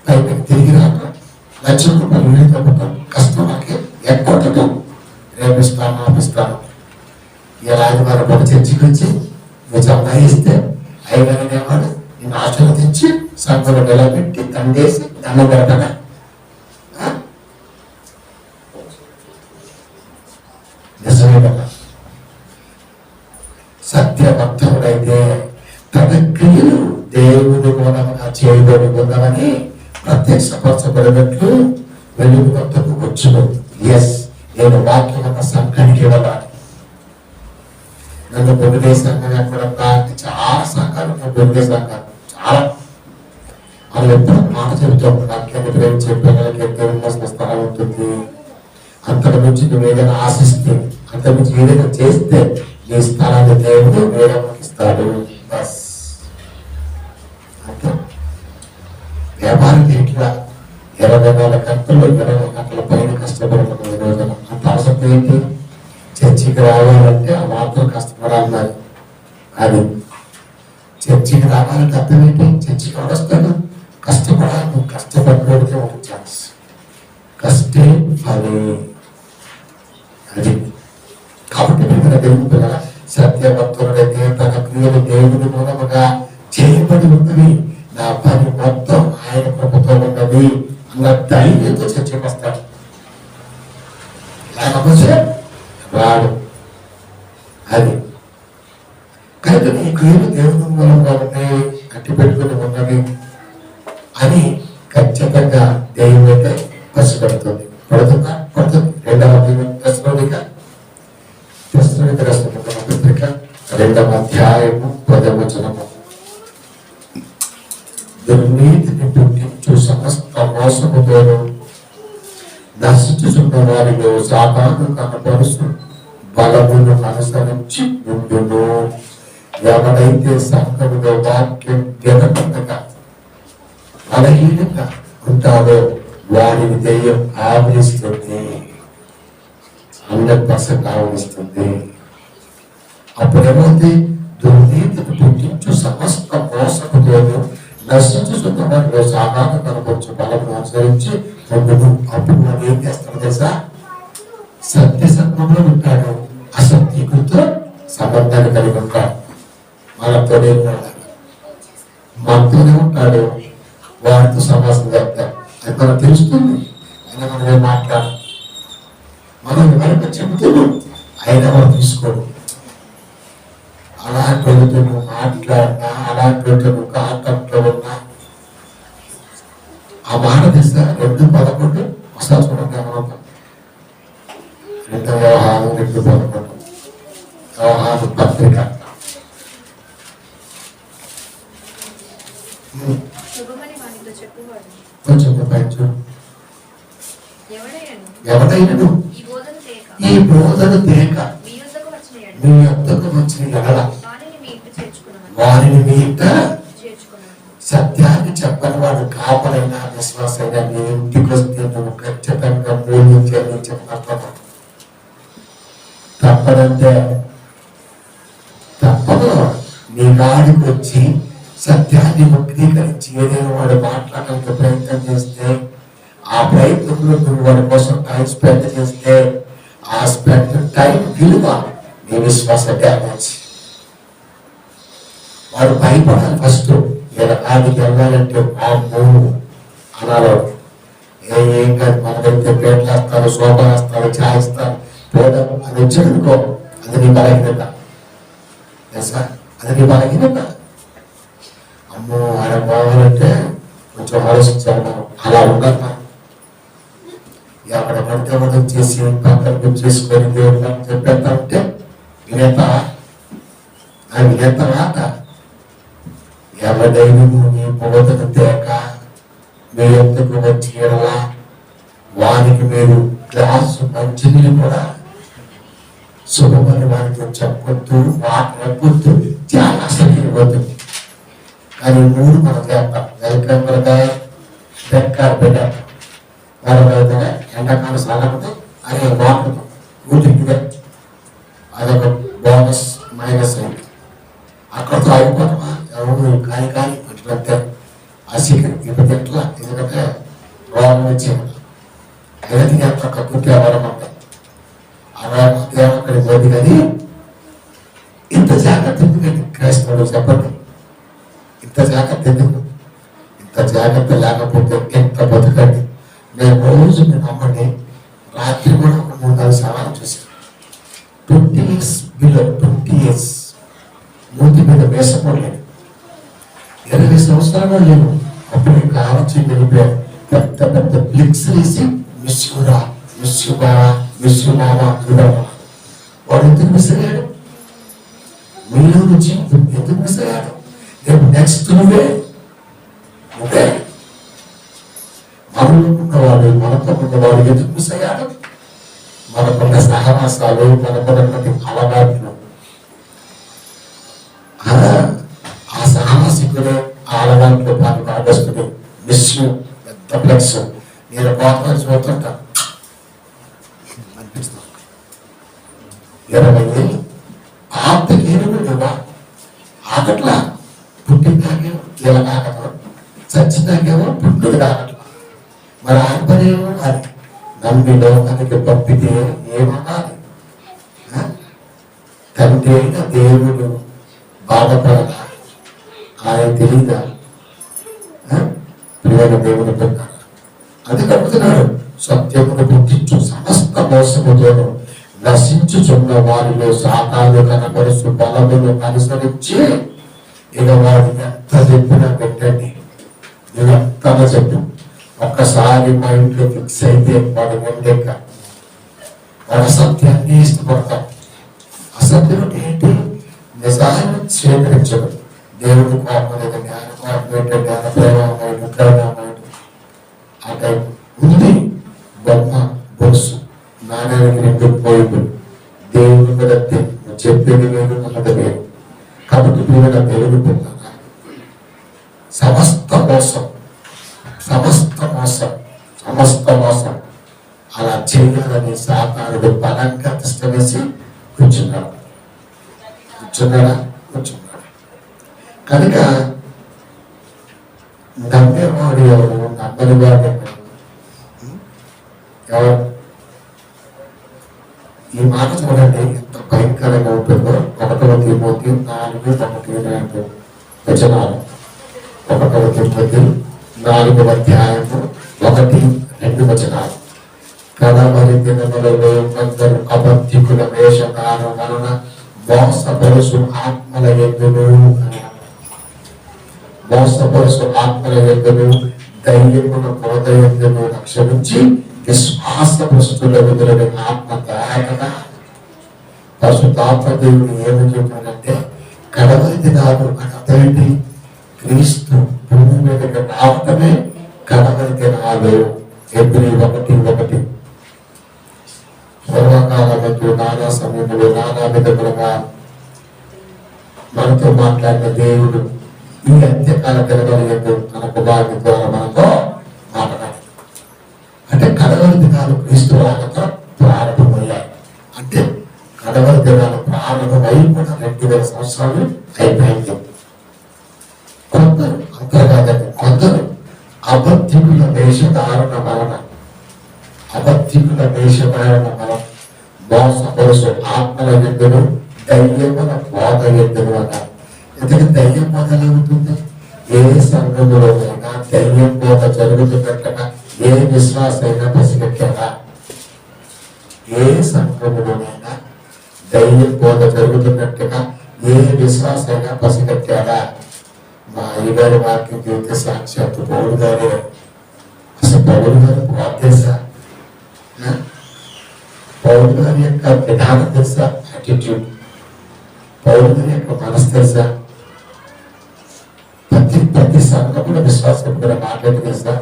పైకి తిరిగి రాక 1,00,000 రూపాయలు వేయకపోతాం. కస్టమర్కి ఎక్కువ రేపిస్తాను, ఆపిస్తాను. ఇలా ఆదివారం ఒక చర్చికి వచ్చి నువ్వు సంపాదిస్తే అయినవాడు నేను ఆశీర్వదించి సంఘంలో నిలబెట్టి తండేసి దండం పెట్టగా నిజమే కదా? సత్యభక్తుడైతే తన క్రియలు దేవుని మూలంగా చేయబడి ఉందని ప్రత్యక్షపరచబడినట్లు వెలుగు భక్తులకు వచ్చును. ఎస్, నేను వాక్యం ఉన్న సంఘానికి ఇవ్వాలి. నన్ను బొమ్మిదే సంఘం ఎక్కడ చాలా సంఘాలు, బొమ్మిదే సంఘాలు చాలా. మనం ఎప్పుడు మాట చెబుతాం, వాక్యాన్ని ప్రేమించే పిల్లలకి ఎంతో స్థలం ఉంటుంది. అంతకు మించి నువ్వు ఏదైనా ఆశిస్తే, అంతకు మించి ఏదైనా చేస్తే నీ స్థలాన్ని దేవుడు వేరమ్మకి ఇస్తాడు. బస్ అంతే. వ్యాపారం ఇట్లా 24 గంటలు 20 గంటల పైన కష్టపడతాం ఈ రోజున. అంత అవసరం ఏంటి? చర్చికి రావాలంటే ఆ మాత్రం కష్టపడాలి. మరి అది చర్చికి రావాలంటే అర్థం ఏంటి? చర్చికి వస్తాను కష్టపడాలి. నువ్వు కష్టపడితే ఒక ఛాన్స్. కష్టే ఫలి. అది కాబట్టి మీరు దేవుని పిల్లల సత్యభక్తుడైతే తన క్రియలు దేవుని మూలముగా చేయబడి ఉన్నవి, నా పని మొత్తం ఆయన కృపతో ఉన్నది అన్న ధైర్యంతో చర్చకు వస్తాడు. లేకపోతే రాడు. అది కనుక నీ క్రియలు దేవుని మూలంగా ఉన్నాయి, కట్టి పెట్టుకుని ఉన్నవి అని ఖచ్చితంగా దేవుని అయితే పసిపెడుతుంది. పడుతుందా? పడుతుంది. 2వ తెస్సలోనిక రాసిన పత్రిక 2వ అధ్యాయము 10వ వచనము. దుర్నీతిని పుట్టించు సమస్త మోసముతోను నశించుచున్న వారిలో సాతాను కనపరుచు బలమును అనుసరించి ఉండును. ఎవరైతే సంఘములో వాక్యం వినకుండా బలహీనంగా ఉంటాడో వాడిని దెయ్యం ఆవరిస్తుంది, 100% ఆవరిస్తుంది. అప్పుడేమైంది? దుర్నీతిని పుట్టించు సమస్త మోసముతోను నశించుతున్న వారిలో సాధారణ కనపరచు బలమును అనుసరించి ఉండును. అప్పుడు మనం ఏం చేస్తాడు తెలుసా? సత్య సంఘంలో ఉంటాడు, అసత్యకుతో సంబంధాన్ని కలిగి ఉంటాడు. మనతోనే ఉంటాడు, మనతోనే ఉంటాడు, వారితో సమాసం చెప్తాడు. అది మనకు తెలుస్తుంది. అయినా మనం ఏం మాట్లాడు, మనం ఎవరైనా చెబుతున్నాం, అయినా మనం తీసుకోడు. అలాంటి నువ్వు మాట్లాడినా, అలాంటి నువ్వు కాంటాక్ట్లో తెలుసా? 2:11 ఒకసారి చూడండి. అమృతం 2 వ్యవహారం 2:11 వ్యవహార పత్రిక. శుభమని వానితో చెప్పువాడు కొంచెం పైచు. ఎవడైనను ఎవడైనా ఈ బోధన తేక ఈ బోధన తేక మీ యొద్దకు వచ్చిన ఎడల మీ వద్దకు వచ్చిన ఎడల వానిని మీ ఇంట చేర్చుకున్నాను వారిని మీ ఇంట చేర్చుకున్నాను. సత్యాన్ని చెప్పని వాడు కాపలైనా విశ్వాసైనా నీ ఇంటికి వస్తే నువ్వు ఖచ్చితంగా మూల్యం చెల్లించబడతావు. తప్పదంటే తప్పదు. నీ గాడికి వచ్చి సత్యాన్ని వక్రీకరించి ఏదైనా వాడు మాట్లాడడానికి ప్రయత్నం చేస్తే, ఆ ప్రయత్నంలో నువ్వు వాడి కోసం టైం స్పెండ్ చేస్తే, ఆ స్పెండ్ టైం విలువ నీ విశ్వాస డ్యామేజ్. వాడు భయపడాలి. ఫస్ట్ ఆడికి వెళ్ళాలంటే బాబు అన్నారు. ఏం కాదు, మనకైతే పేట్లు వేస్తారు, శోభ వేస్తారు, ఛాయిస్తారు, పోవడం అది వచ్చాడనుకో, అది నీ బలహీనత. అది నీ బలహీనత. అమ్మో ఆయన పోవాలంటే కొంచెం ఆలోచించాను. అలా ఉండదు. ఎక్కడ పడితే మనం చేసి పక్కన చేసుకొని దేవుడు చెప్పేస్తా ఉంటే వినేత రాక ఎవరైనా మీ బోధన తేక మీ ఎందుకు వచ్చి ఎడలా వారికి మీరు గ్లాసు మంచినీళ్ళు కూడా శుభమని వారికి చెప్పొద్దు, వాటి చాలా అసలు ఇవ్వద్దు. కానీ 3 మనం చేస్తాం. వెల్కమ్ బ్రదర్, బెక్కర్ బెటర్ మరొక ఎండాకాలం సాలకపోతే అదే వాటర్ ఊటికిదే. అదొక బోనస్ మైనస్ అయింది. అక్కడితో అయిపోతామా? ఎవరు కానీ ఇట్లంటే అసలు ఇప్పుడు ఎట్లా? ఎందుకంటే రోగం వచ్చింది. ఏదైతే ఎంత కక్కుతే అవడం అంటే అక్కడ పోదు. కానీ ఇంత జాగ్రత్త ఎందుకండి క్రైస్తవులు? చెప్పండి, ఇంత జాగ్రత్త ఎందుకు? ఇంత జాగ్రత్త లేకపోతే ఎంత బతకండి. నేను రోజు మీరు నమ్మండి, రాత్రి కూడా ఒక 3-4 సవాలు చూశాను. 20 years బిలో 20 years మూతి మీద వేసపడలేదు. 20 సంవత్సరాలు లేవు. అప్పుడు కావచ్చు వెళ్ళిపోయారు. పెద్ద పెద్ద బ్లిక్స్ వేసి మిస్సురా వాడు ఎందుకు మిస్ అయ్యాడు? మీలో నుంచి ఎందుకు మిస్ అయ్యాడు? రేపు నెక్స్ట్ నువ్వే మనలో ఉన్నవాడు, మనతో ఉన్నవాడు ఎందుకు మిస్ అయ్యాడు? మనకున్న సహవాసాలు, మనకున్నటువంటి అలవాట్లు. ఆ సహవాసికుడే ఆ అలవాట్లు పాటు భాగస్తుడు మిస్ పెద్ద ప్లస్. నేను కోపం చూస్తుంటా అనిపిస్తాను. 20 ఏళ్ళు ఆపేరుగా ఆగట్లా. పుట్టిందాకేమో ఇలా కాకదు, చచ్చిందాకేమో పుట్టుడు కాకట్లా. మరి ఆపరేమో అది నమ్మి లోకానికి పంపితే ఏమనాలి? తండ్రి అయిన దేవుడు బాధపడదా? ఆయన తెలియదా? ప్రియమైన దేవుడు పెట్టాడు. అది కలుపుతున్నాడు. సత్యమును గుర్తించు సమస్త మోసముతోను నశించుచున్న వారిలో సాతాను కనపరుచు బలమును అనుసరించి ఇక వాడు ఎంత చెప్పినా పెట్టండి. నువ్వు ఎంత చెప్పు, ఒక్కసారి మా ఇంట్లో ఫిక్స్ అయితే వాడు వెండెక్క. వాడు అసత్యాన్ని ఇష్టపడతాం. అసత్యం ఏంటి? నిజాన్ని స్వీకరించడం. దేవుడు కోపం లేదు, జ్ఞాన కోపం ఏంటంటే జ్ఞాన ప్రేమమైంది, ఉగ్రమైంది. ఆ టైం ఉంది. బొమ్మ బొస్సు నాణ్యానికి 2 పోయింది. దేవుని మీద చెప్పేది లేదు, అన్నది లేదు. కాబట్టి మీరు దేవుడు పొందారా? సమస్త మోసం అలా చేయాలని సాతానుడు బలంగా తిష్టవేసి కూర్చున్నాడు. కనుక నమ్మేవాడు ఎవరు, నమ్మని వాడు ఎవరు? ఈ మాట చూడండి ఎంత భయంకరంగా ఉంటుందో. 1 తిమోతి 4:1-2 వచనాలు. 1 తిమోతి 4వ అధ్యాయము 1-2 వచనాలు. కడవరి దినములలో కొందరు అబద్ధికుల వేషధారణ వలన మోసపరుసు ఆత్మల యందును ధైర్యమును బోధయందును రక్షించి విశ్వాస వస్తువుల ఆత్మ తేటగా పరిశుద్ధాత్మ దేవుడు ఏమి చెప్పాడంటే కడవరి దినాలు అని అర్థమేంటి? క్రీస్తు భూమి మీదకి రావటమే కడవరి దినాలు. ఎబ్రీ 1:1 పూర్వకాలంలో నానా సమయంలో నానా విధములుగా మనతో మాట్లాడిన దేవుడు ఈ అంత్యకాల దినాలు తన కుమారుని ద్వారా మనతో మాట్లాడాడు. అంటే కడవరి దినాలు క్రీస్తు రాకతో ప్రారంభమయ్యాయి. అంటే కడవరి దినాలు ప్రారంభమై కూడా 2000 సంవత్సరాలు అయిపోయింది. కొందరు అంతర్గతంగా కొందరు అబద్ధికుల వేషధారణ వలన మోసపరుసు ఆత్మల ఎందును దయ్యముల బోధ ఎందును అన్నారు. ఎందుకంటే దయ్యం బోధ అవుతుంది. ఏ సంఘములోనైనా దయ్యం బోధ జరుగుతున్నట్టుగా ఏ విశ్వాసైనా పసిగట్టారా? ఏ సంఘములోనైనా దయ్యం బోధ జరుగుతున్నట్టుగా ఏ విశ్వాసైనా పసిగట్టారా? మా అయ్యగారి వాక్యం జీవిత సాక్షాత్తు పౌరు గారు. అసలు పౌరు గారు బాధ్యత పౌరు గారి యొక్క విధానం తెలుసా? యాటిట్యూడ్. పౌరు గారి యొక్క మనసు తెలుసా? ప్రతి సంఘంలో విశ్వాసం కూడా మాట్లాడి తెలుసా?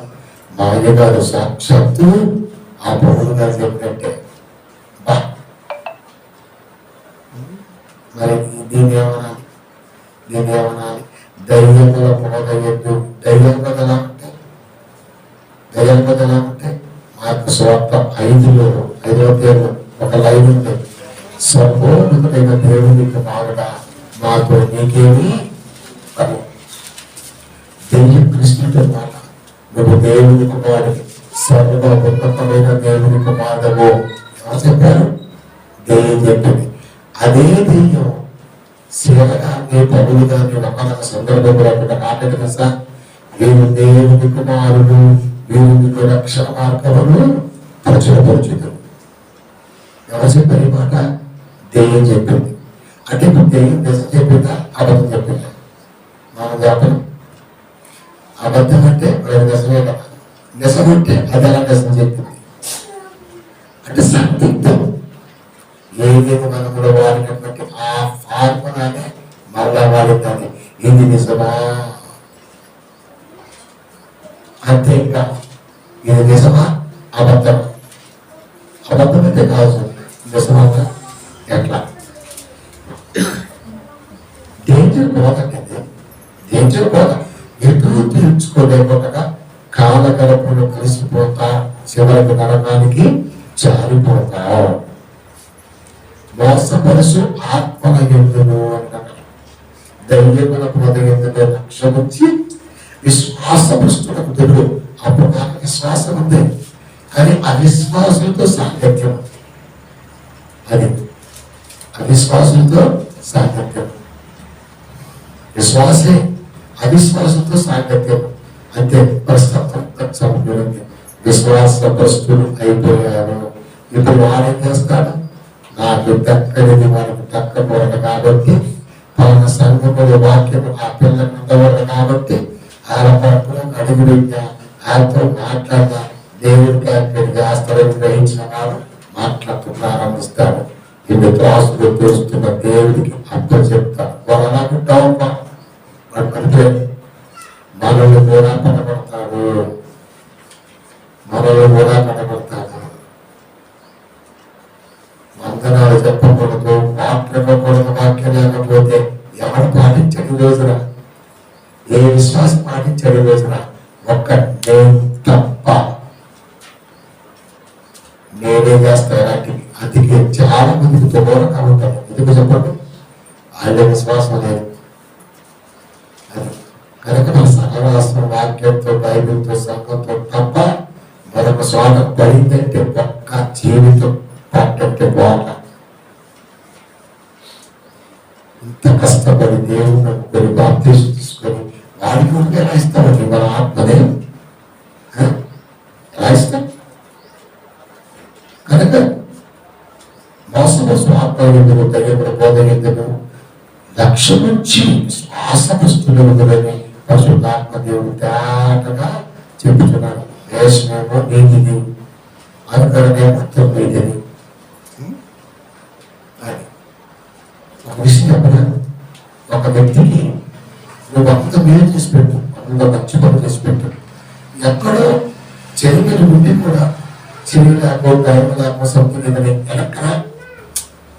మా అయ్యగారు సాక్షాత్తు ఆ పౌరు గారు చెప్పినట్టే. మరి దీన్ని ఏమనాలి? దయ్యముల బోధయద్దు. దయ్యం బదలా ఉంటే మార్కు సువార్త 5:5 ఒక లైన్ ఉంది. సర్వోన్నతుడైన దేవునికి మారుగా మాతో నీకేమి పని. దెయ్యం కృష్ణుడి మాట, నువ్వు దేవుని కుమారుడివి, సర్వోన్నతమైన దేవుని కుమారుడవు. ఎవరు చెప్పారు? దెయ్యం చెప్పింది. అదే దెయ్యం శివగాన్ని పౌలు గారిని ఒకనొక సందర్భంలో మాట తెలుసా? వీరు దేవుని కుమారుడు, వీరు మీకు రక్షణ మార్గమును ప్రచురపరుచుతారు. ఎవరు చెప్పారు ఈ మాట? దెయ్యం చెప్పింది. అంటే ఇప్పుడు దెయ్యం నిజం చెప్పిందా అబద్ధం చెప్పిందా? మనం చెప్పను. అబద్ధం అంటే నిజమే కదా, నిజం అంటే అది ఎలా నిజం చెప్పింది అంటే సందిగ్ధం. ఏదైతే మనం కూడా వాడినటువంటి ఆ ఫార్ములానే మళ్ళా వాడుతుంది. ఇది నిజమా? అంతే. ఇంకా ఇది నిజమా అబద్ధం? అబద్ధం అయితే కాదు, నిజమా ఎట్లా? డేంజర్ పోదండి. డేంజర్ పోద ఎటు తీర్చుకోలేకుండా కాలగడపలు కలిసిపోతా, చివరికి నరకానికి జారిపోతా. మోసపరుసు ఆత్మల ఎందును అంటారు. దైవముల బోధ ఎందులో రక్షించి విశ్వాసపరుస్తులకు తెలుగు. అప్పుడు నాకు విశ్వాసం ఉంది, కానీ అవిశ్వాసంతో సాంగత్యం. అది అవిశ్వాసంతో సాంగత్యం. విశ్వాసే అవిశ్వాసంతో సాంగత్యం. అంతే. ప్రస్తుతం చనిపోయింది. విశ్వాసపరుస్తులు అయిపోయారు. ఇప్పుడు వాడేం చేస్తాడు? నాకు దక్కనిది వారికి దక్కకూడదు కాబట్టి, పలానా సంఘముల వాక్యము ఆ పిల్లలు ఉండకూడదు కాబట్టి, ఆయన పట్టులో అడుగు పెట్టా, ఆయనతో మాట్లాడినా దేవుడికి ఆయన చేస్తాడని గ్రహించిన వాడు మాట్లాడుతూ ప్రారంభిస్తాడు. ఇన్ని త్రాసులు తోస్తున్న దేవుడికి అర్థం చెప్తాడు. వాళ్ళు అలాగుంటావు వాడు పడితే మనల్ని కూడా పడగొడతాడు. వందనాలు చెప్పకూడదు, మాట్లాడకూడదు. వాక్యం లేకపోతే ఎవరు పాటించని రోజున, ఏ విశ్వాసం పాటించని రోజున ఒక్క నేను తప్ప నేనే చేస్తాను. అందుకే చాలా మందికి దూరంగా ఉంటారు. ఎందుకు చెప్పండి? ఆయన విశ్వాసం లేదు. అది కనుక మన సహవాసం వాక్యంతో, బైబిల్తో, సంఘంతో తప్ప మరొక స్వాగతం పడిందంటే పక్క జీవితం పట్టంటే బాగా. ఇంత కష్టపడి దేవుడు నమ్ముకొని బాప్తీసం తీసుకొని వాడికి ఉంటే రాయిస్తామండి మన ఆత్మనే రాయిస్తాం. కనుక మోసమోసం ఆత్మ ఎందుకు, దయ్యముల బోధ ఎందుకు, లక్ష్య నుంచి శ్వాస వస్తువులని పరిశుద్ధాత్మ దేవుడు తేటగా చెప్తున్నాను. వేషమేమో నీతిది, అనుకరణేమో తొమ్మిదిని. అని ఒక విషయం చెప్పలేదు. ఒక వ్యక్తికి నువ్వు అంత మేలు చేసి పెట్టు, అంత మంచి పని చేసి పెట్టు, ఎక్కడో చెరువులు ఉండి కూడా చెరువు లేకుండా లేకుండా సొంతని ఎక్కడ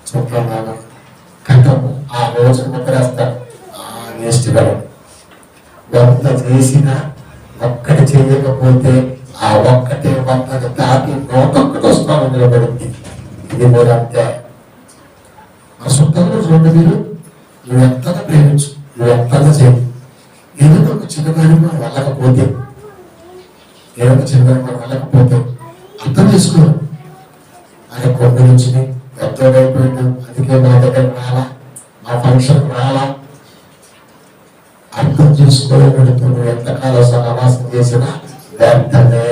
చెప్పాను కట్టము ఆ రోజు ముక్కరేస్తాడు. వేస్ట్ కదా, వంద చేసిన ఒక్కటి చేయకపోతే ఆ ఒక్కటే వందకు దాటి 101 స్థానం నిలబడింది. ఇది కూడా అంతే. ఆ సొంతంలో చూడండి, మీరు నువ్వు ఎంతగా ప్రేమించు, నువ్వు ఎంతగా చేయి, ఏదో ఒక చిన్నదాని మనం వెళ్ళకపోతే, ఏదో ఒక చిన్నదాని మనం వెళ్ళకపోతే అర్థం చేసుకో. ఆయన కొండ నుంచి ఎంతో అయిపోయింది, అందుకే మా దగ్గర రాలా, మా ఫంక్షన్ రాలా. అర్థం చేసుకోలేకపోతే నువ్వు ఎంతకాలం సహవాసం చేసినా వెంటనే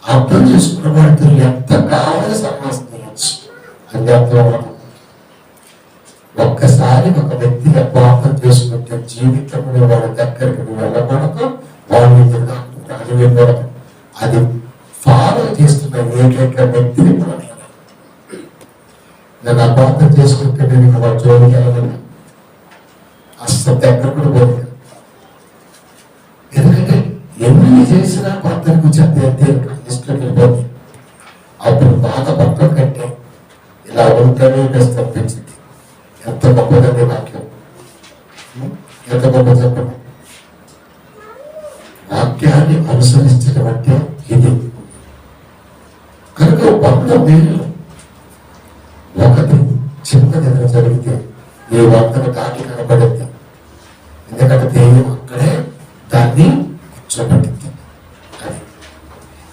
అర్థం చేసుకున్న వాడితో ఎంత కావాలి సహవాసం చేయొచ్చు అని అర్థం అవ్వడం. ఒక్కసారి ఒక వ్యక్తి అర్థం చేసుకుంటే జీవితంలో వాడి దగ్గరికి నువ్వు వెళ్ళకూడదు, వాడిని వెళ్ళకూడదు. అది ఫాలో చేస్తున్న ఏకైక వ్యక్తిని కూడా నేను అర్థం చేసుకుంటే నేను వాడు జోలికి వెళ్ళగలను, అసలు దగ్గర కూడా పోలేదు. ఎందుకంటే ఎన్ని చేసినా భర్తకు చెప్తే ఇష్టం వెళ్ళిపోతుంది. అప్పుడు బాధ భర్త కంటే ఇలా ఉంటేనే బెస్ట్ అనిపించింది. ఎంత గొప్పదండి వాక్యం, ఎంత గొప్ప చెప్పండి. వాక్యాన్ని అనుసరించడం అంటే ఇది. కనుక 100 మేలు ఒకటి చిన్నది జరిగితే ఈ 100ను దాటి కనబడింది. ఎందుకంటే దెయ్యం అక్కడే దాన్ని కూర్చోబెట్టింది. అది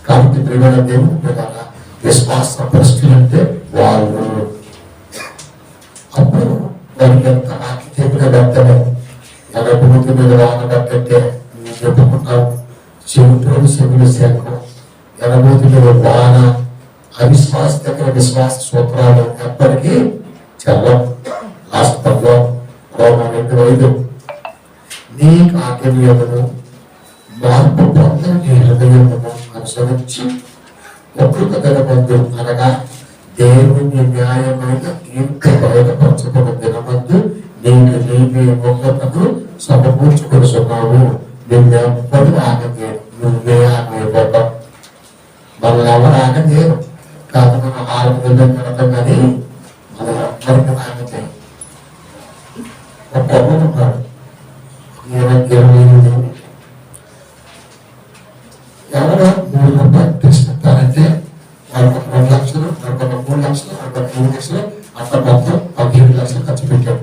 కాబట్టి ప్రియమైన దేవుని ప్రకారం విశ్వాసపరుస్తులు అంటే వాళ్ళు అప్పుడు వారికి ఎంత ఆకితేపుగా పెడతారు. ఎనభూతి మీద వాన కట్టంటే చెప్పుకుంటాం, చెవిటోడు చెవులు శంఖం, ఎనభూతి మీద వాన, అవిశ్వాస దగ్గర విశ్వాస సూత్రాలు ఎప్పటికీ చల్లం. లాస్ట్ పద్లో రోమా 2:5 నీ కాకినియమును మార్పు పొందిన నీ హృదయమును అనుసరించి ఒక్కొక్క మందు అనగా దేవుని న్యాయమైన తీర్పు బయటపరచుకున్న దినమందు నీకు నీవే ఒక్కొక్కను సమకూర్చుకొనిస్తున్నావు. నిన్నెవ్వరు ఆగలేదు, నువ్వే ఆగలేకపోతావు. మనల్ని ఎవరు ఆగలేరు కాదు. మనం 6 నెలలు పెడతాం కానీ మనం ఎవరికి ఆగలేదు. ఒక ఉన్నాడు 28 ఎవరో 3 రూపాయలు తీసుకుంటారంటే వాళ్ళకి 2 లక్షలు, వాళ్ళకి 3 లక్షలు, వాళ్ళకి 3 లక్షలు, అక్కడ మొత్తం 15 లక్షలు ఖర్చు పెట్టాడు.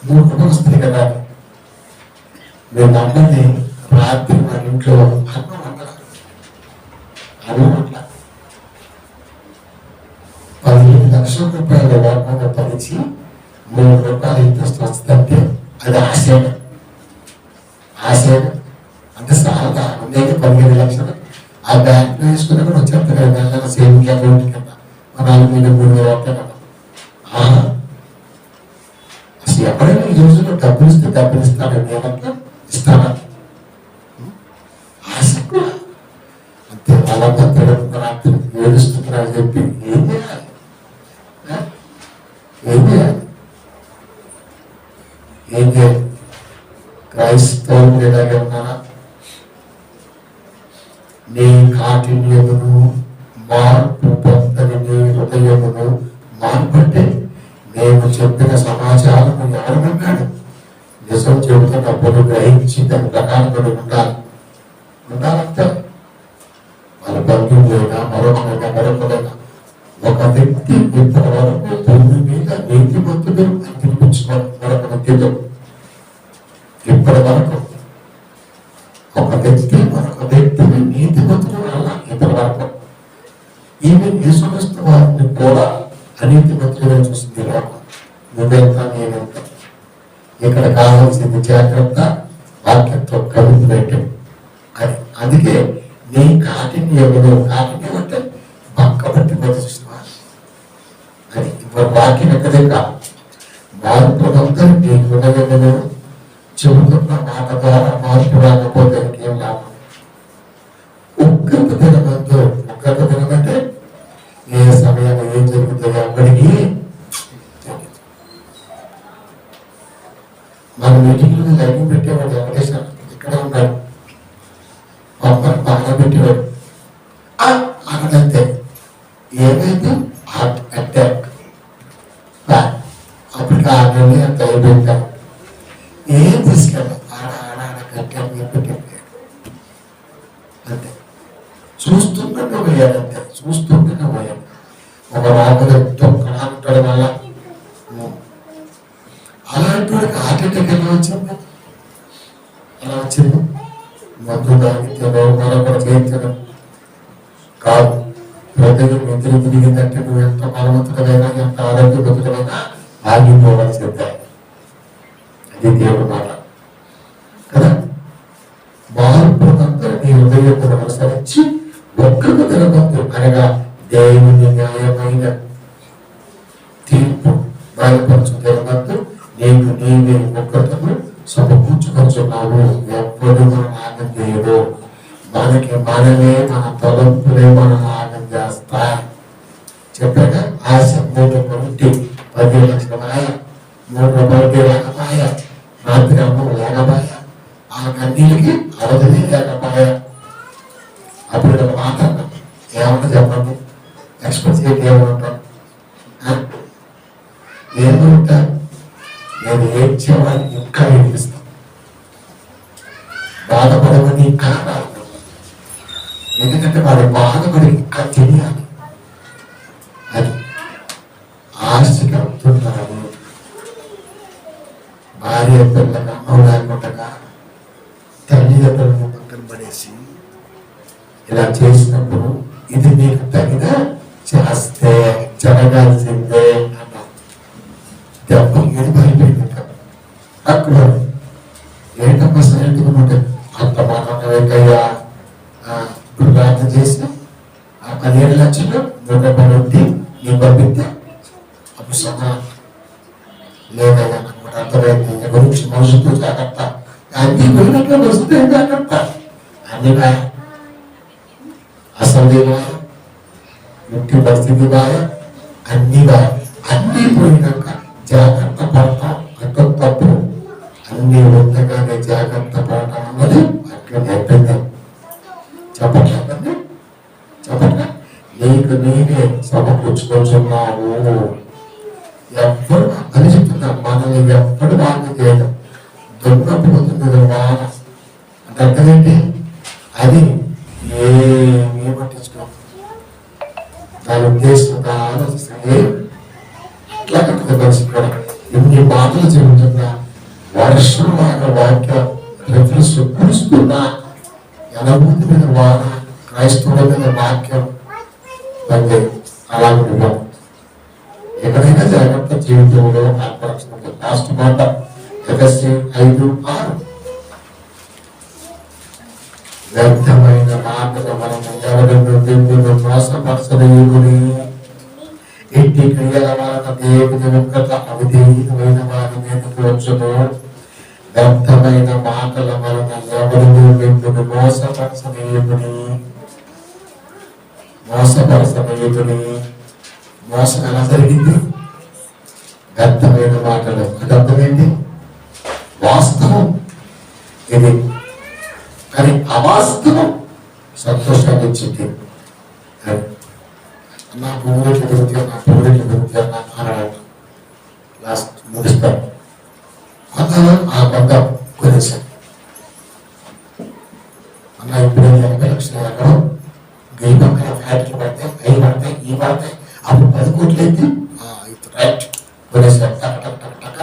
3 కుటుంబస్తులు కదా. మేము అన్నది రాత్రి మన ఇంట్లో అన్నం వండాలి, అన్నం వండాలి. 15 లక్షల రూపాయల వాటాగా పరిచి 3 రూపాయలు ఇంట్రెస్ట్ వస్తుందంటే అది ఆశయం. అంటే సార్ ఉండేది 15 లక్షలు. ఆ బ్యాంక్ లో వేసుకుని కూడా వచ్చేస్తారు సేవింగ్ అకౌంట్ కింద 4,000-3,000 రూపాయలు. అసలు ఎప్పుడైనా ఈ రోజుల్లో డబ్బులు ఇస్తే డబ్బులు ఇస్తానండి, ఏమంటే ఇస్తానా ఆశ కూడా అంతే. వాళ్ళంతా తిరుగుతున్నారు, ఏడుస్తున్నారు చెప్పి ఏం చేయాలి? క్రైస్తవులు ఎలాగే ఉన్నారా? నీ కాఠిన్యమును మార్పు పొందని నీ హృదయమును మార్పంటే నేను చెప్పిన సమాచారం ఎవరు విన్నాడు? నిజం చెబుతున్నప్పుడు గ్రహించి దాని ప్రకారం ఉండాలంటే వాళ్ళ బంధువులైనా మరొకరైనా ఒక వ్యక్తి ఇప్పటి వరకు భూమి మీద నీతిమంతుడు అనిపించుకోవాలి. మరొక వ్యక్తితో ఇప్పటి వరకు ఒక వ్యక్తి మరొక వ్యక్తిని నీతిమంతుడు వల్ల ఇప్పటి వరకు ఈవెన్ యేసుక్రీస్తు వారిని కూడా అనీతిమంతులుగా చూసింది లోకం. నువ్వెంత నేనెంత. ఇక్కడ కావాల్సింది జాగ్రత్త, వాక్యంతో కవిత పెట్టాడు. అది అందుకే నీ కాఠిన్యములు అంటే పక్క పట్టి చూసినవా అని ఇప్పుడు వాక్యం ఎక్కడే కాదు. మార్పులంతా నీ హృదయమును చెబుతున్న మాట ద్వారా మార్పు రాకపోతే ఏం లాభం? ఉగ్రత దినమందు, ఉగ్రత దినమంటే ఏ సమయం ఏం జరుగుతుందో అప్పటికి మన మీటింగ్లో లైటింగ్ పెట్టేవాడు వెంకటేశ్వర ఇక్కడే ఉన్నాడు, పంపని బాగా పెట్టేవాడు. అక్కడంతే ఏమైంది అటాక్, అప్పటికి 6 నెలలు అంత అయిపోయింటాం. ఏం తీసుకెళ్ళాం ఆడ కట్టాను పెట్టాడు అంతే. చూస్తుండగా పోయాడు అంతే, చూస్తుండగా పోయాడు. ఒక రాముడు ఉంటాడు వల్ల అలాంటి వాడికి హార్ట్ అటాక్ ఎలా వచ్చింది? ఎలా వచ్చింది? మందు తాగితేనో మరొకటి చేయించడం కాదు. హృదయం ఎదురు తిరిగిందంటే నువ్వు ఎంత బలవంతుడమైనా ఎంత ఆరోగ్యవంతుడమైనా ఆగిపోవాల్సిందే. అది దేవుడు మాట కదా. మార్పులంతా నీ హృదయంతో అనుసరించి ఒక్కరు తినబంధు అనగా దేవుని న్యాయమైన తీర్పు బయలుపరచు తినబంధు నీకు నీవే ఒక్కతను సమకూర్చుకొచ్చున్నావు. ఎప్పుడు మనం ఆగం చేయడు, మనకి మనమే మన తలంపులే మనం ఆగం చేస్తాయి. చెప్పాక ఆశ 3 కొట్టి 10 లక్షల మాయ, 3 రూపాయలకి లేకపాయ, రాత్రి అన్నం లేకపాయ, ఆ కన్నీళ్ళకి అవధి లేకపాయ. అప్పుడు ఒక మాట ఏమన్నా చెప్పండి, ఎక్స్పెక్ట్ చేయండి ఏమంటాను? ఏమంటా నేను ఏడ్చేవాడిని ఇంకా ఏడిపిస్తాను, బాధపడమని ఇంకా బాధపడతాను. ఎందుకంటే వాడు బాధపడి ఇంకా తెలియాలి. అది ఆశగా అవుతున్నాడు. భార్య పిల్లగా అన్నం లేకుండా తల్లిదండ్రులను పక్కన పడేసి ఇలా చేసినప్పుడు ఇది నీకు తగిన చేస్తే జరగాల్సిందే అన్నా. దెబ్బ ఏది భయపడింది అక్కడ ఏంటమ్మా సైలెంట్గా ఉంటే అంత మాటయ్యా ఇప్పుడు ప్రార్థన చేసి ఆ 17 లక్షలు 100 రూపాయలు ఉంటే నీ పంపిస్తే అప్పుడు సమానం లేదయ్యా నాకు కూడా అర్థమైంది. గురించి మనుషులతో జాగ్రత్త, అన్ని గురినట్లు వస్తే జాగ్రత్త, అన్ని బాయ అసలు బాయ ఇంటి పరిస్థితి బాయ అన్ని బాయ. అన్ని పోయినాక జాగ్రత్త పడతాం అంటే తప్పు. అన్ని ఉండగానే జాగ్రత్త పడటం అన్నది అట్లా అయిపోయింది. చెప్పట్లేదండి, చెప్పట్లే. నీకు నీవే సమకూర్చుకొచ్చున్నావు. ఎప్పుడు అని చెప్తున్నా, మనల్ని ఎప్పుడు బాగా చేయడం దొంగపోతుంది బాధ అంటే అర్థమేంటి? అది ఏమీ పట్టించుకో, దాని ఉద్దేశం ఆలోచిస్తే అట్లా కట్టుగా పరిస్థితి. ఇన్ని మాటలు చెబుతున్నా, వర్షం వాక్య రిఫరెన్స్ కురుస్తున్నా, అనుభూతి మీద వాన, క్రైస్తవుల మీద వాక్యం అంటే అలా ఉంటాం. ఎక్కడైనా జాగ్రత్త జీవితంలో ఆత్మరక్షణ. లాస్ట్ మాట ఎఫెసీ 5:6 వ్యర్థమైన మాటల వలన ఎవరిని దేవుని మోసపరచలేని ఇంటి క్రియల వలన దేవుని ఉగ్రత అవిధేయమైన వారి మీదకి వచ్చును. వ్యర్థమైన మాటల వలన ఎవరిని దేవుని మోసపరచలేని మోసం ఎలా జరిగింది? వ్యర్థమైన మాటలు. అది అర్థమైంది, వాస్తవం ఇది, కానీ అవాస్తవం సంతోషాన్ని ఇచ్చింది. నా పువ్వులకి దొరికితే అన్నాడు. లాస్ట్ ముగిస్తాను. ఆ కొంత కొనేసాను అన్న. ఇప్పుడు 80 లక్షల ఎకరం గై పక్కన ఫ్యాక్టరీ పడతాయి, అవి పడతాయి, ఈ పడతాయి. అప్పుడు 10 కోట్లు అయితే రైట్ కొనేసారు. టక్ టక్ టక్ టక్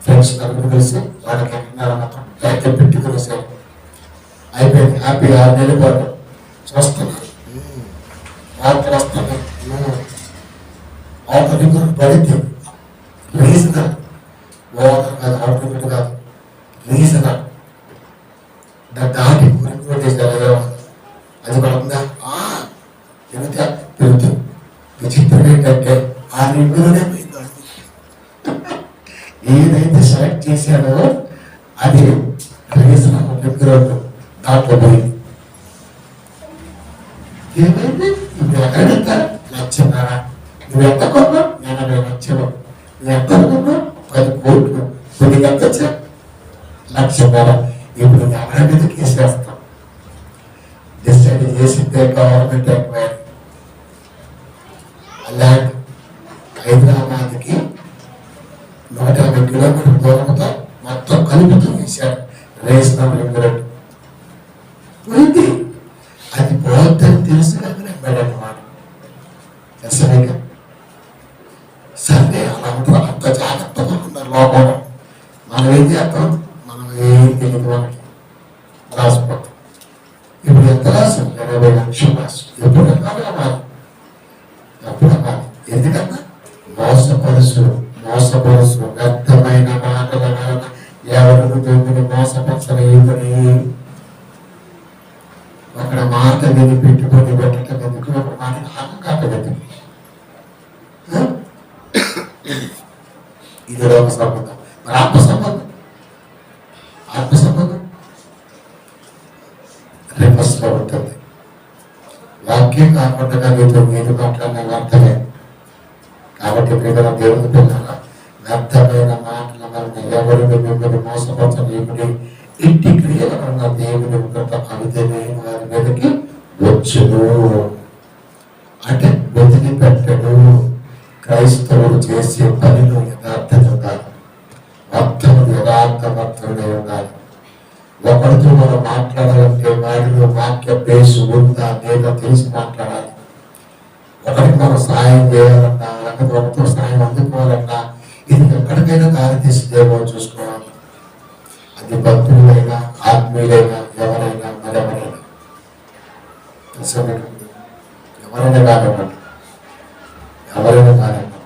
ఫ్రెండ్స్ నలుగురు కలిసి వాళ్ళకి మొత్తం ఫ్యాక్టరీ పెట్టి కొనేసారు. అయిపోయింది. హ్యాపీ 6 నెలల పాటు చూస్తున్నాను. రాత్రి వస్తాను అవతల పడితే రీజనల్ ఓవర్ కాదు, అవుట్పుట్ కాదు, రీజనల్ దాటి కొట్టేసారు. అది పడుతుందా? పెరుగుతా పెరుగుతుంది. విచిత్రం ఏంటంటే ఆ 2లోనే పోయింది. ఏదైతే సెలెక్ట్ చేశాడో అది రింగ్ దాంట్లో పోయింది. ఏమైంది? ఇప్పుడు ఎక్కడ లక్షన్నర. నువ్వు ఎంత కొన్నావు? 80 లక్షలు. నువ్వు ఎంత కొన్నావు? 10 కోట్లు. కొన్ని ఎంత వచ్చా? లక్షన్నర. ఇప్పుడు ఎవరి మీద కేసేస్తాం? డిసైడ్ చేసిందే గవర్నమెంట్ ఎంక్వైరీ. అలాంటి హైదరాబాద్కి 150 కిలోమీటర్ల దూరంతో మొత్తం కలుపుతూ వేశారు రేషన్ రింగ్ రోడ్డు. పోయింది. అది పోద్దని తెలుసు కానీ అన్నమాట. సరిగా సరే అలా ఉంటారు. అంత జాగ్రత్తగా ఉన్నారు లోపల. మనం ఏం చేస్తాం? మనం ఏం తెలియదు వాళ్ళకి రాసిపోతాం. ఇప్పుడు ఎంత రాసు? 80 లక్షలు రాసు. ఎప్పుడు అవ్వాలి? ఎప్పుడు అవ్వాలి? ఎందుకన్నా మోసపరుసు వ్యర్థమైన మాటల వలన ఎవరికి దేవుని మోసపరచలేదని అక్కడ మాట విని పెట్టుకొని పెట్టడం ఎందుకు? ఒక మాట ఆగకాకలేదు. ఇది లోక సంబంధం. మరి ఆత్మ సంబంధం రివర్స్ లో ఉంటుంది. వాక్యం కాకుండా మీతో ఏది మాట్లాడిన వ్యర్థమే. కాబట్టి ప్రియమైన దేవుని పిల్లల వ్యర్థమైన మాటల వలన ఎవరిని మిమ్మల్ని మోసపరచలేముడి. ఇంటి క్రియల వలన దేవుని కృప అవిధమే వారి మీదకి వచ్చును. అంటే వదిలిపెట్టడు. క్రైస్తవులు చేసే పనిలో యథార్థత ఉండాలి. భక్తులు యథార్థభక్తులే ఉండాలి. ఒకరితో మనం మాట్లాడాలంటే వాడిలో వాక్య బేసు ఉందా లేదా తెలిసి మాట్లాడాలి. ఒకరికి మనం సాయం చేయాలన్నా, లేకపోతే ఒకరితో సాయం అందుకోవాలన్నా ఇది ఎక్కడికైనా దారి తీసేదేమో చూసుకోవాలి. అది భక్తులైనా, ఆత్మీయులైనా, ఎవరైనా మరెవరైనా ఎవరైనా కానివ్వండి.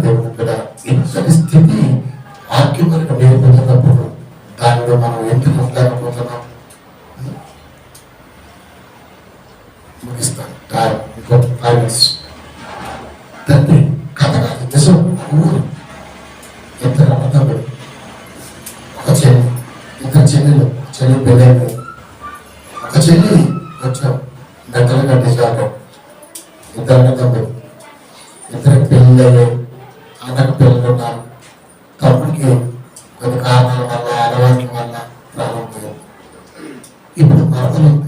దేవుని కూడా ఇంతటి స్థితి వాక్యం మనకు నేర్పుతున్నప్పుడు దానిలో మనం ఎందుకు ఉండకపోతున్నాం? ముగిస్తాను. తండ్రి కథ కాదు, నిజం. ఊరు ఇద్దరు అన్నదమ్ములు, ఒక చెల్లి, ఇద్దరు చెల్లి పెళ్ళైంది. ఒక చెల్లి కొంచెం గంటలు కట్టించాడు. ఇద్దరు అన్నదమ్ములు, ఇద్దరు పెళ్ళయ్యాయి. అన్నకు పిల్లలు ఉన్నారు. తమ్ముడికి కొన్ని కారణాల వల్ల, అలవాట్ల వల్ల ప్రాణం పోయింది. ఇప్పుడు మరదలుంది.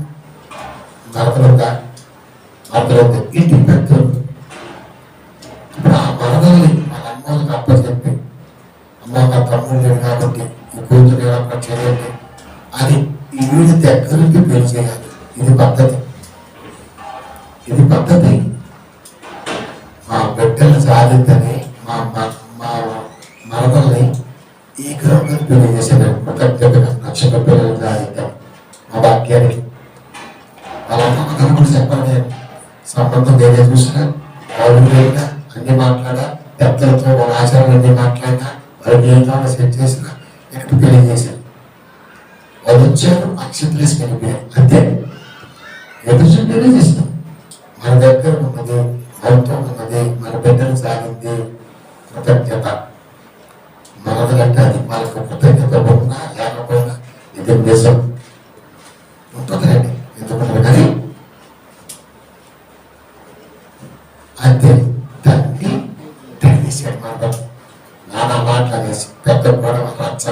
ఇంటి పెద్దలు. ఇప్పుడు ఆ మరదల్ని మన అమ్మకి అప్పచెప్పి, అమ్మ మా తమ్ముడు లేడు కాబట్టి ఈ కూతురు ఏమన్నా చేయండి అని ఈవిడ దగ్గరికి పెళ్లి చేయాలి. ఇది పద్ధతి. మా బిడ్డలు సాధిద్దని మా మరదల్ని ఈ గ్రహంగా పెళ్లి చేసేది. కృతజ్ఞతగా నక్షత్ర పిల్లలు సాధిద్దాం. మా వాక్యానికి వాళ్ళ కూడా చెప్పండి. సంబంధం ఏదే చూసినా వాళ్ళు లేక అన్ని మాట్లాడా, పెద్దలతో వాళ్ళ ఆచారాలు అన్ని మాట్లాడినా, వాళ్ళు ఏం సెట్ చేసినా ఎక్కడ పెళ్లి చేశారు. వాళ్ళు వచ్చారు, అక్షంతలేసి వెళ్ళిపోయారు. అంతే. ఎదురుచుంటేనే చేసినాం. మన దగ్గర ఉన్నది, మనతో ఉన్నది, మన బిడ్డలు సాగింది కృతజ్ఞత. మనదంటే అది మనకు కృతజ్ఞత ఉన్నా లేకపోయినా ఇది దేశం ఉంటుందండి. ఎందుకంటే కానీ అంతే. తండ్రి మాట నానా మాట్లాడేసి పెద్ద గొడవ రచ్చ.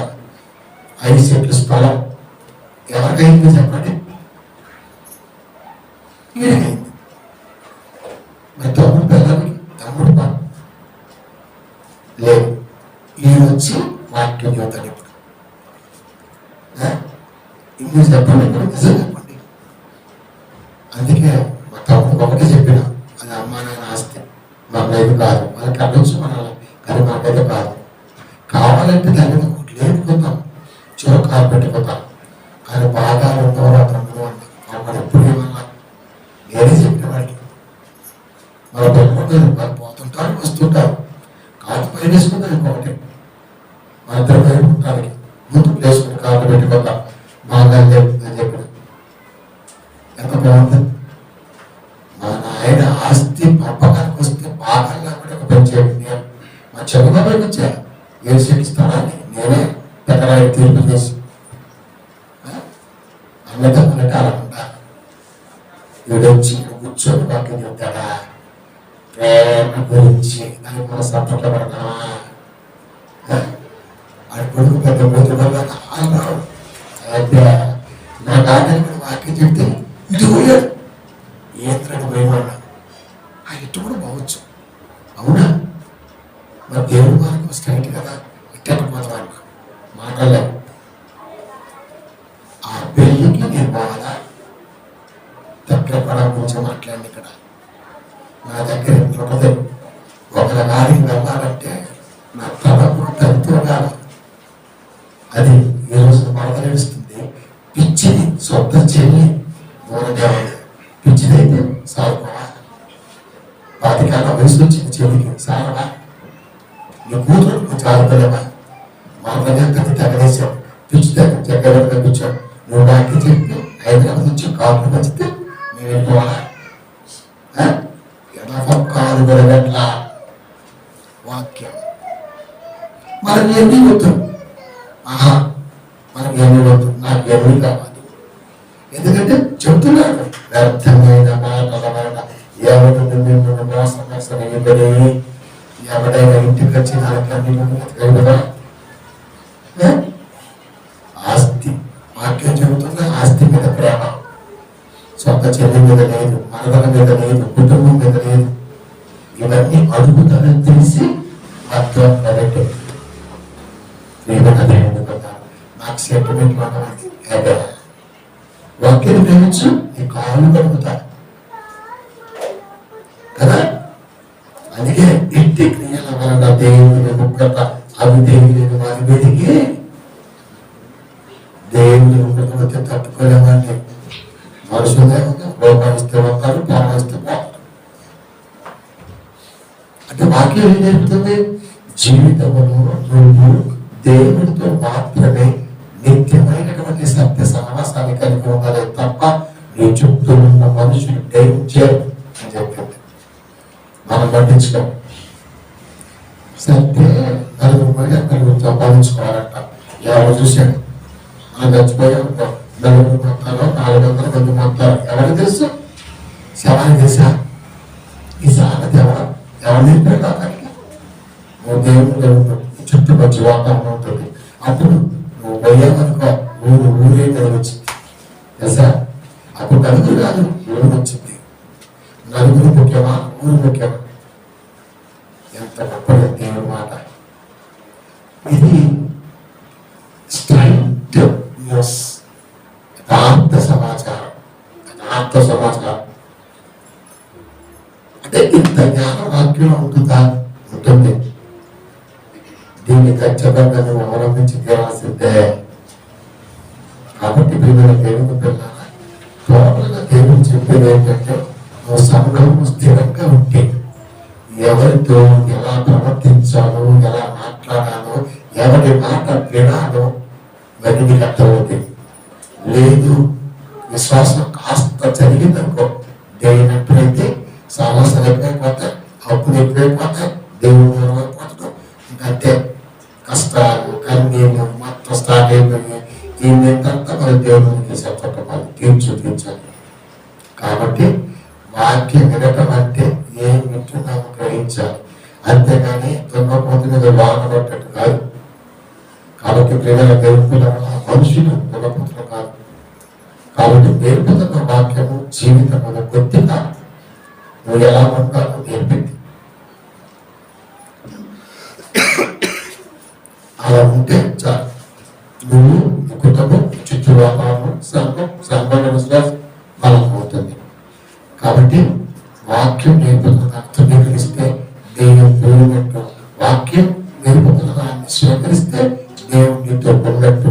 5 సెంట్లు స్థలం ఎవరికైంది చెప్పండి? వీడికైంది. మరి తమ్ముడు పిల్లలకి తమ్ముడు పని లేదు. ఈయన వచ్చి వాక్యం చూస్తాడు. ఇప్పుడు ఇంగ్లీష్ చెప్పండి, ఇప్పుడు నిజం చెప్పండి. అందుకే మా తమ్ముడు ఒకటే చెప్పిన, అది అమ్మ నాయన ఆస్తి, మనది కాదు. మనకి అడ్డొచ్చు మనల్ని, కానీ మనకైతే కాదు. కావాలంటే దాని మీద లేదుకుందాం, చివరి కాలు పెట్టుకుందాం. కానీ బాగా ఉండేవారు తమ్ముడు అండి. మనం ఎప్పుడు ఏమన్నా నేనే చెప్పిన వాడికి మన పెట్టుకుంటారు. వాళ్ళు పోతుంటారు, వస్తుంటారు. కాదు పైన వేసుకుంటారు. ఇంకొకటి మన ఇద్దరు పెట్టుకుంటానికి ముందు వేసుకుని కాళ్ళు పెట్టుకుందాం. బాగా అని చెప్పిన ఎంత బాగుంది. మా నాయన ఆస్తి పంపకానికి వస్తే బాగా కూడా పెంచేయండి. మా చెరువుగా వచ్చా ఏ శిక్షిస్తానని నేనే పెద్దరాయి తీర్పు చేసి అన్నదమ్ములకి అలా ఉండాలి. వీడొచ్చి కూర్చొని వాక్యం చెప్తాడా? ప్రేమ గురించి దానికి మనం సపోర్ట్లో పడతామా? వాడి కొడుకు పెద్ద పోతున్నా అన్నాడు. అయితే నా గార్డెన్ వాక్యం చెప్తే ఇటు పోయాడు. ఏంద్రని పోయినా ఆ ఇటు కూడా పోవచ్చు. అవునా? మరి దేవుడి మార్గం స్ట్రైట్ కదా, ఇట్టకపోతాం అన్న మాటలే. ఆ పెళ్ళికి నేను పోవాలా? దగ్గర పడ గురించి మాట్లాడి ఇక్కడ నా దగ్గర ఉంటుంది. ఒకరి గారికి వెళ్ళాలంటే నా తలకు తనతో కాదు. అది ఈరోజు మరదలేస్తుంది. పిచ్చిది సొంత చెల్లి దూరంగా ఉంది. పిచ్చిదైతే సాగుకోవా? 10 వయసు వచ్చింది చెల్లికి సాగవా? నీ కూతురు నువ్వు చాలుకోలేవా? మరదలే కత్తి తగలేసావు. పిచ్చి దగ్గర చక్కగా కనిపించావు. నువ్వు నాకు చెప్పి హైదరాబాద్ నుంచి కాపులు వచ్చితే నేను వెళ్ళిపోవాలా? ఎలా కాదు గడగట్లా వాక్యం మనకి ఎన్ని వద్దు. మనకి ఎన్ని వద్దు, నాకు ఎన్ని కావాలి. ఎందుకంటే చెబుతున్నాడు వ్యర్థమైన మాటల ఎవరు మిమ్మల్ని మోసం ఎవడైనా ఇంటికి వచ్చి కదా ఆస్తి. వాక్యం చెబుతున్నా ఆస్తి మీద ప్రేమ, సొంత చెల్లి మీద లేదు, మరదల మీద లేదు, కుటుంబం మీద లేదు. ఇవన్నీ అడుగుతానని తెలిసి అర్థం కరెక్ట్ నాకు సెంటిమెంట్ మాట్లాడి వాక్యం ప్రేమించు, నీ కాళ్ళు కడుగుతా కదా. అందుకే ఇంటి క్రియల వలన దేవుని ముఖ్యత అవి దేవుని వారి వెతికి దేవుని ముఖ్యత తట్టుకోలేమండి. మనుషులే లోపాలిస్తే వస్తారు, పాలిస్తే పోతారు. అంటే వాక్యం ఏం చెప్తుంది? జీవితంలో నువ్వు దేవుడితో మాత్రమే నిత్యమైనటువంటి సత్య సహవాసాన్ని కలిగి ఉండాలి తప్ప నీ చుట్టూ ఉన్న మనుషులు డేంజర్ అని చెప్పింది. మనం పట్టించుకోం. సత్య నలుగురు సంపాదించుకోవాలంట. ఎవరు చూశాడు? మనం చచ్చిపోయాం, 4 మొత్తాలు 400 మంది మొత్తాలు ఎవరు తెలుసు? శవాన్ని తెలుసా? ఈ సామెత ఎవరు నేర్పాడు? అక్కడికి నువ్వు దేవుడు చుట్టుపక్కల వాతావరణం ఉంటుంది. అప్పుడు నువ్వు పోయావనుకో ఊరే కలిగొచ్చింది తెలుసా? అప్పుడు నలుగురు కాదు, ఊరు వచ్చింది. నలుగురు ముఖ్యమా, ఊరు ముఖ్యమా? ఎంత గొప్ప దేవుడి మాట ఇది. స్ట్రైట్ న్యూస్, యథార్థ సమాచారం. అంటే ఇంత జ్ఞాన వాక్యం ఉంటుందా? ఉంటుంది. దీన్ని ఖచ్చితంగా నువ్వు అవలంబించి తీరాల్సిందే. కాబట్టి పిల్లల దేవుని పిల్లల టోటల్గా దేవుడు చెప్పేది ఏంటంటే నువ్వు సంఘం స్థిరంగా ఉంటే ఎవరితో ఎలా ప్రవర్తించాలో, ఎలా మాట్లాడాలో, ఎవరి మాట వినాలో ఇవన్నీ అర్థమవుతాయి. లేదు విశ్వాసం కాస్త జరిగిందనుకో, దేవుని ఎప్పుడైతే సమస్యలు ఎక్కువైపోతాయి, అప్పులు ఎక్కువైపోతాయి, దేవుడు అయిపోతాడు. ఇంకంతే కష్టాలు కన్నీళ్ళు మొత్తం స్టార్ట్ అయిపోయి దీన్నంతా మరి దేవునికి చెప్పటం తీర్చాలి. కాబట్టి వాక్యం వినటం అంటే ఏం వింటున్నాము గ్రహించాలి, అంతేగాని దున్నపోతు మీద వాన పట్టట్టు కాదు. కాబట్టి ప్రేమ దేవుల మనుషులు దున్నపోతులు కాదు. కాబట్టి నేర్పుతున్న వాక్యము జీవితంలో కొద్దిగా నువ్వు ఎలా ఉంటావో నేర్పింది. అలా ఉంటే చాలు. నువ్వు కుటుంబం, చుట్టూ వ్యాపారం, సంఘం విశ్వాసం బలం అవుతుంది. కాబట్టి వాక్యం నేర్పుతున్న స్వీకరిస్తే దేవుని పోయినట్టు, వాక్యం నేర్పుతున్న దాన్ని స్వీకరిస్తే దేవుడు నీతో ఉన్నట్టు.